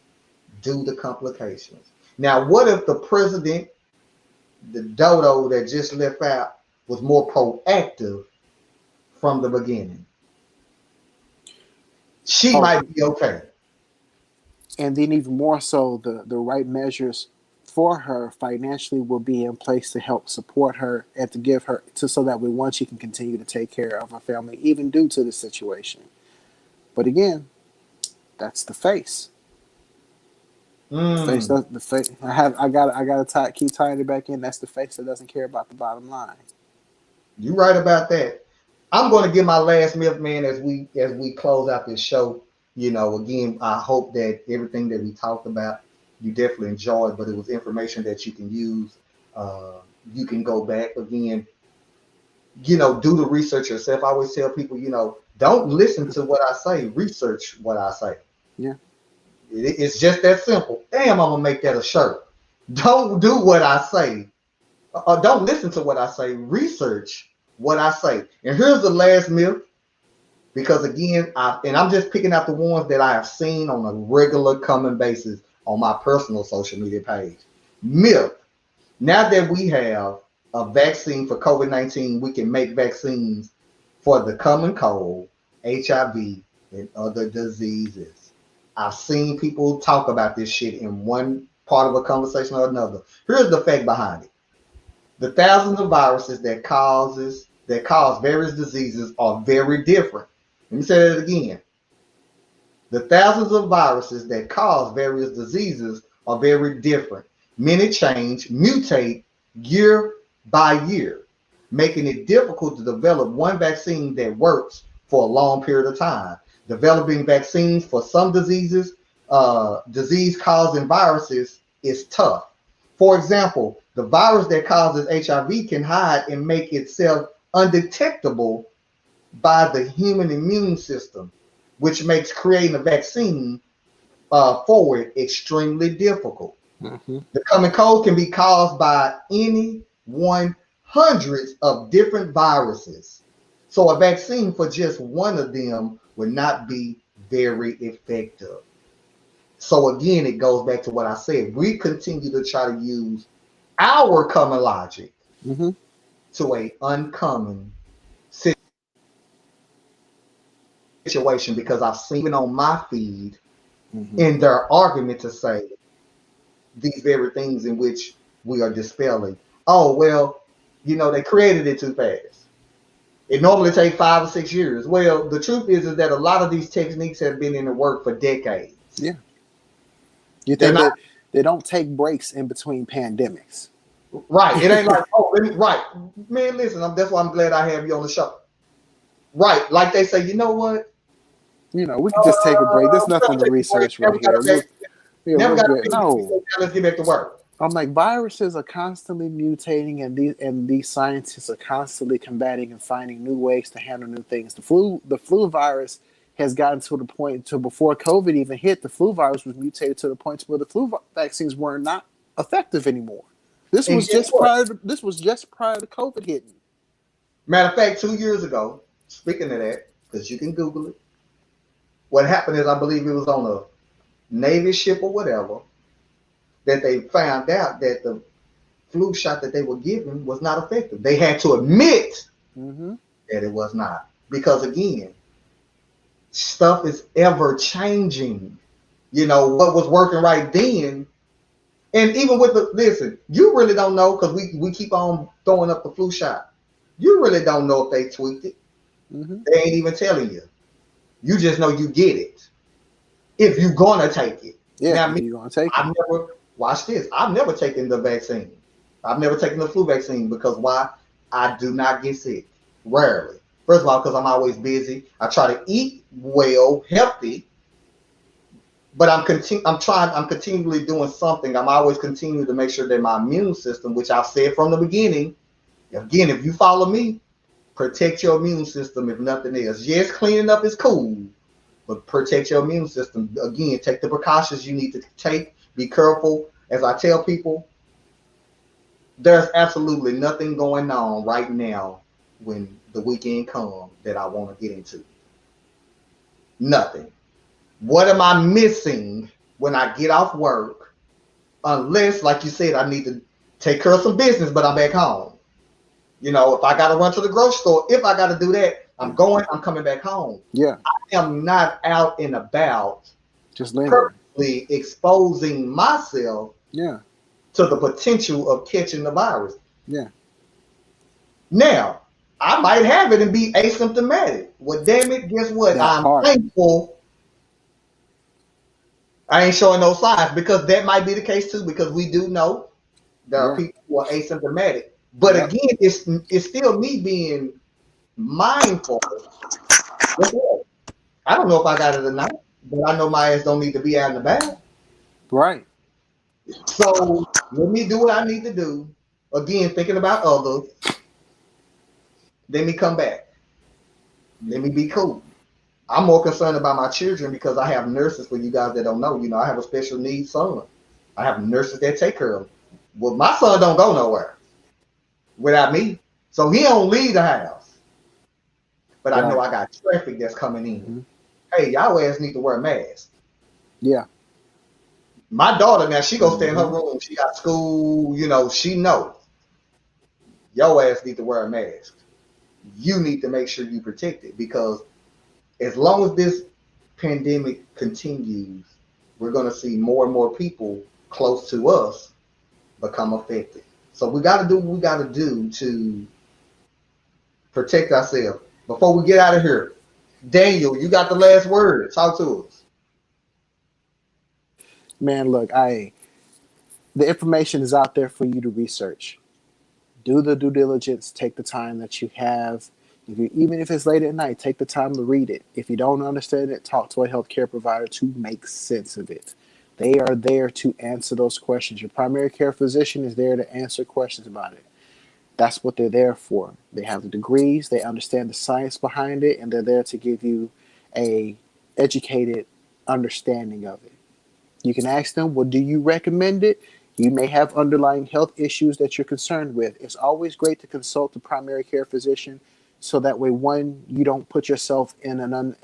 due to complications. Now, what if the president, the dodo that just left out, was more proactive from the beginning? She might be okay. And then even more so, the right measures for her financially will be in place to help support her and to give her so that way, once she can continue to take care of her family, even due to the situation. But again, that's the face. The face. I got to keep tying it back in. That's the face that doesn't care about the bottom line. You're right about that. I'm going to give my last myth, man, as we close out this show. You know, again, I hope that everything that we talked about, you definitely enjoyed, but it was information that you can use. You can go back again, you know, do the research yourself. I always tell people, you know, don't listen to what I say, research what I say. Yeah. It's just that simple. Damn, I'm going to make that a shirt. Don't do what I say. Don't listen to what I say, research what I say. And here's the last myth, because again, I'm just picking out the ones that I have seen on a regular common basis on my personal social media page. Myth: now that we have a vaccine for COVID-19, we can make vaccines for the common cold, HIV, and other diseases. I've seen people talk about this shit in one part of a conversation or another. Here's the fact behind it. The thousands of viruses that cause various diseases are very different. Let me say that again. The thousands of viruses that cause various diseases are very different. Many change, mutate year by year, making it difficult to develop one vaccine that works for a long period of time. Developing vaccines for some diseases, disease-causing viruses, is tough. For example, the virus that causes HIV can hide and make itself undetectable by the human immune system, which makes creating a vaccine for it extremely difficult. Mm-hmm. The common cold can be caused by any hundreds of different viruses. So a vaccine for just one of them would not be very effective. So again, it goes back to what I said. We continue to try to use our common logic to a uncommon situation, because I've seen on my feed in their argument to say these very things in which we are dispelling. Oh, well, you know, they created it too fast. It normally takes 5 or 6 years. Well, the truth is that a lot of these techniques have been in the work for decades. Yeah. You think that they don't take breaks in between pandemics. Right. It ain't like, right. Man, listen, that's why I'm glad I have you on the show. Right. Like they say, you know what? You know, we can just take a break. There's nothing to research right here. No. Let's get back to work. I'm like, viruses are constantly mutating, and these scientists are constantly combating and finding new ways to handle new things. The flu virus has gotten to the point to before COVID even hit. The flu virus was mutated to the point where the flu vaccines were not effective anymore. This was just prior to COVID hitting. Matter of fact, 2 years ago, speaking of that, because you can Google it, what happened is, I believe it was on a Navy ship or whatever, that they found out that the flu shot that they were giving was not effective. They had to admit that it was not. Because again, stuff is ever changing. You know, what was working right then, and even with listen, you really don't know, because we keep on throwing up the flu shot. You really don't know if they tweaked it. They ain't even telling you. You just know you get it if you're gonna take it. Yeah, now, you're gonna take it. Watch this. I've never taken the vaccine. I've never taken the flu vaccine because why? I do not get sick. Rarely. First of all, because I'm always busy. I try to eat well, healthy, but I'm continually doing something. I'm always continuing to make sure that my immune system, which I've said from the beginning, again, if you follow me, protect your immune system if nothing else. Yes, cleaning up is cool, but protect your immune system. Again, take the precautions you need to take. Be careful. As I tell people, there's absolutely nothing going on right now when the weekend comes that I want to get into. Nothing. What am I missing when I get off work? Unless, like you said, I need to take care of some business, but I'm back home. You know, if I got to run to the grocery store, if I got to do that, I'm coming back home. Yeah. I am not out and about Just lingering. purposely exposing myself Yeah. to the potential of catching the virus. Yeah. Now, I might have it and be asymptomatic. Well, damn it, guess what? That I'm part. thankful I ain't showing no signs because that might be the case too, because we do know there are Yeah. people who are asymptomatic. But Yep. again, it's still me being mindful. I don't know if I got it or not, but I know my ass don't need to be out in the back. Right. So let me do what I need to do. Again, thinking about others. Let me come back. Let me be cool. I'm more concerned about my children because I have nurses. For you guys that don't know, you know, I have a special needs son. I have nurses that take care of him. Well, my son don't go nowhere without me, so he don't leave the house. But I know I got traffic that's coming in. Mm-hmm. Hey, y'all ass need to wear a mask. Yeah. My daughter now, she go stay in her room. She got school, you know, she knows. Your ass need to wear a mask. You need to make sure you protect it because as long as this pandemic continues, we're going to see more and more people close to us become affected. So we got to do what we got to do to protect ourselves. Before we get out of here, Daniel, you got the last word. Talk to us. Man, look, the information is out there for you to research. Do the due diligence. Take the time that you have. Even if it's late at night, take the time to read it. If you don't understand it, talk to a healthcare provider to make sense of it. They are there to answer those questions. Your primary care physician is there to answer questions about it. That's what they're there for. They have the degrees, they understand the science behind it, and they're there to give you a educated understanding of it. You can ask them, well, do you recommend it? You may have underlying health issues that you're concerned with. It's always great to consult the primary care physician so that way, one, you don't put yourself in an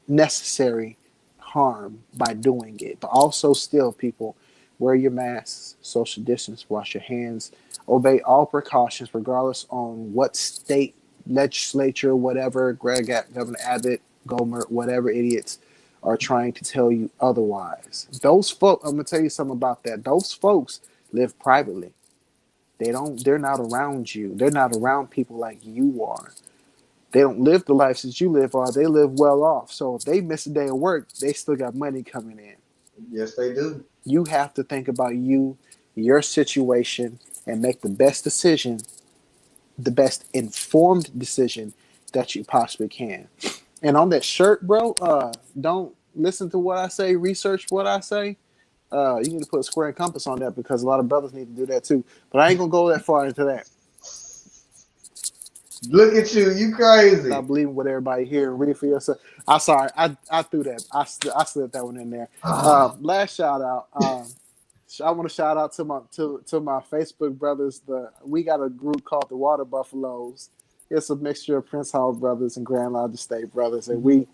unnecessary harm by doing it. But also, still, people, wear your masks, social distance, wash your hands, obey all precautions, regardless on what state legislature, whatever, Governor Abbott, Gomer, whatever idiots are trying to tell you otherwise. Those folks, I'm gonna tell you something about that. Those folks live privately. They're not around you. They're not around people like you are. They don't live the lives that you live, or they live well off. So if they miss a day of work, they still got money coming in. Yes, they do. You have to think about you, your situation, and make the best decision, the best informed decision that you possibly can. And on that shirt, bro, don't listen to what I say, research what I say. You need to put a square and compass on that because a lot of brothers need to do that too. But I ain't gonna go that far into that. Look at you crazy. Stop believing what everybody hear and read for yourself. I'm sorry, I threw that. I slipped that one in there. Last shout out. I want to shout out to my Facebook brothers. We got a group called the Water Buffaloes. It's a mixture of Prince Hall brothers and Grand Lodge State brothers, and we're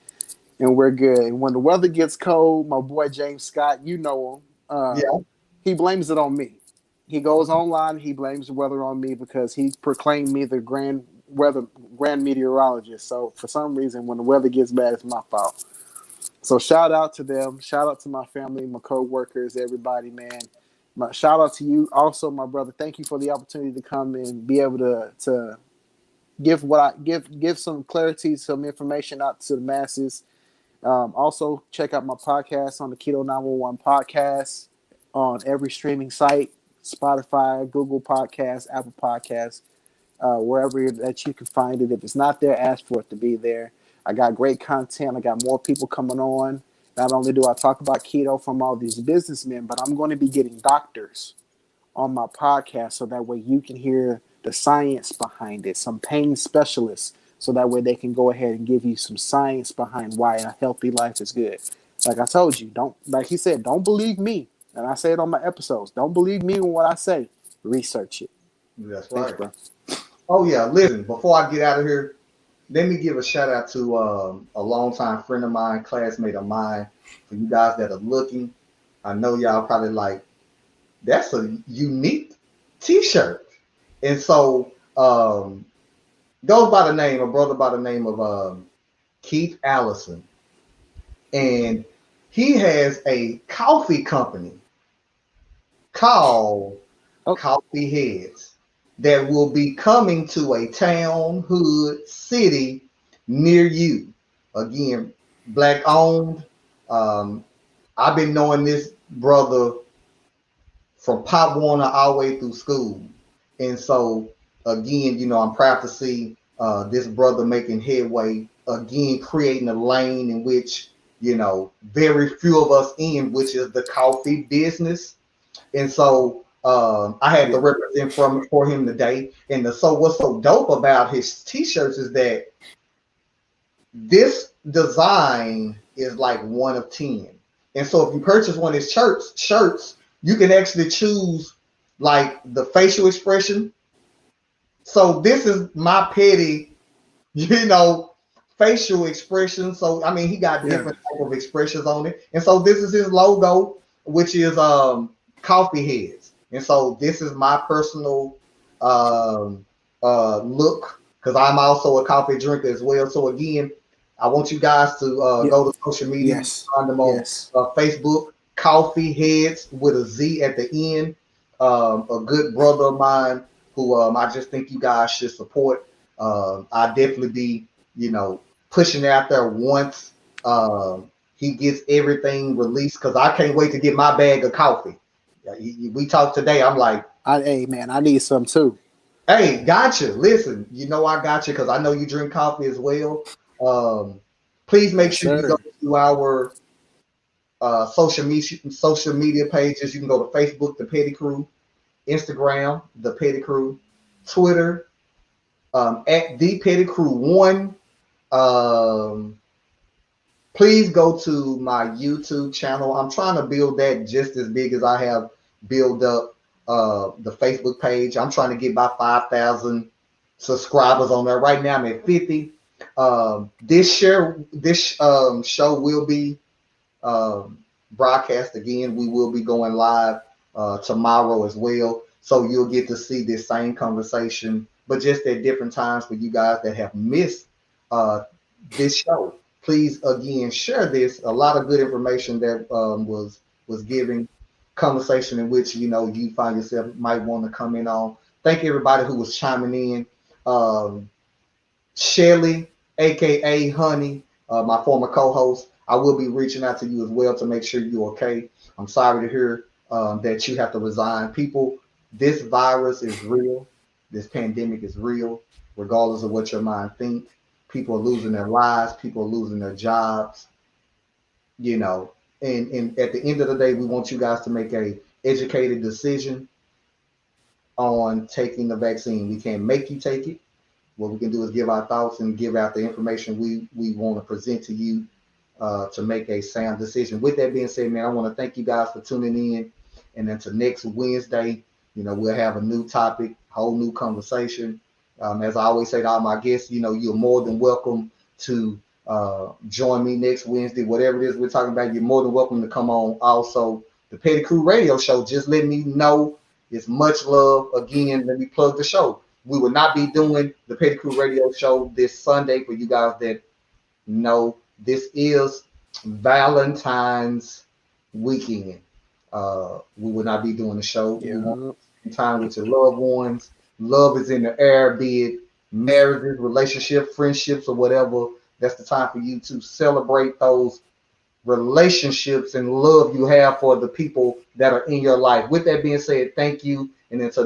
good. And when the weather gets cold, my boy James Scott, you know him, he blames it on me. He goes online, he blames the weather on me because he proclaimed me the grand meteorologist. So for some reason, when the weather gets bad, it's my fault. So shout out to them. Shout out to my family, my co-workers, everybody, man. Shout out to you also, my brother. Thank you for the opportunity to come and be able to give some clarity, some information out to the masses. Also, check out my podcast on the Keto 911 podcast. on every streaming site: Spotify, Google Podcasts, Apple Podcasts, wherever that you can find it. If it's not there, ask for it to be there. I got great content. I got more people coming on. Not only do I talk about keto from all these businessmen, but I'm going to be getting doctors on my podcast so that way you can hear the science behind it, some pain specialists, so that way they can go ahead and give you some science behind why a healthy life is good. Like I told you, don't, like he said, don't believe me. And I say it on my episodes. Don't believe me when what I say. Research it. That's Thanks, right. bro. Oh yeah, listen, before I get out of here, let me give a shout out to a longtime friend of mine, classmate of mine. For you guys that are looking, I know y'all probably like, that's a unique T-shirt. And so goes by the name, a brother by the name of Keith Allison. And he has a coffee company called Oh, Coffee Heads that will be coming to a town, hood, city near you. Again, black owned. Um, I've been knowing this brother from Pop Warner all the way through school. And so, again, I'm proud to see this brother making headway, again, creating a lane in which, very few of us in, which is the coffee business. And so I had to yeah. represent for him today. So what's so dope about his t-shirts is that this design is like one of 10. And so if you purchase one of his shirts, you can actually choose like the facial expression. So this is my petty, you know, facial expression. So I mean he got Yeah. different type of expressions on it. And so this is his logo, which is coffee heads. And so this is my personal look because I'm also a coffee drinker as well. So again, I want you guys to Yeah. go to social media. You can Yes. find them on Yes. Facebook, Coffee Heads with a Z at the end. A good brother of mine who I just think you guys should support. I definitely be, pushing it out there once he gets everything released because I can't wait to get my bag of coffee. We talked today. I'm like, Hey man, I need some too. hey, gotcha. Listen, I got you because I know you drink coffee as well. Um, please make Yes, sure you go sir. to our social media pages. You can go to Facebook, The Petty Crew, Instagram, The Petty Crew, Twitter, at The Petty Crew One. Um, please go to my YouTube channel. I'm trying to build that just as big as I have built up the Facebook page. I'm trying to get about 5,000 subscribers on there. Right now I'm at 50. This show will be um, broadcast again. We will be going live tomorrow as well. So you'll get to see this same conversation, but just at different times for you guys that have missed uh, this show. Please again share this. A lot of good information that was giving conversation in which you find yourself might want to come in on. Thank everybody who was chiming in. Um, Shelly, aka Honey, my former co-host. I will be reaching out to you as well to make sure you're okay. I'm sorry to hear that you have to resign. People, this virus is real. This pandemic is real, regardless of what your mind thinks. People are losing their lives. People are losing their jobs. You know, and at the end of the day, we want you guys to make a educated decision on taking the vaccine. We can't make you take it. What we can do is give our thoughts and give out the information we want to present to you to make a sound decision. With that being said, man, I want to thank you guys for tuning in. And then to next Wednesday, we'll have a new topic, whole new conversation. As I always say to all my guests, you're more than welcome to join me next Wednesday. Whatever it is we're talking about, you're more than welcome to come on. Also, the Petty Crew Radio Show, just let me know. It's much love. Again, let me plug the show. We will not be doing the Petty Crew Radio Show this Sunday for you guys that know this is Valentine's weekend. We will not be doing the show. We want Yeah. to spend time with your loved ones. Love is in the air, be it marriages, relationships, friendships, or whatever. That's the time for you to celebrate those relationships and love you have for the people that are in your life. With that being said, thank you. And until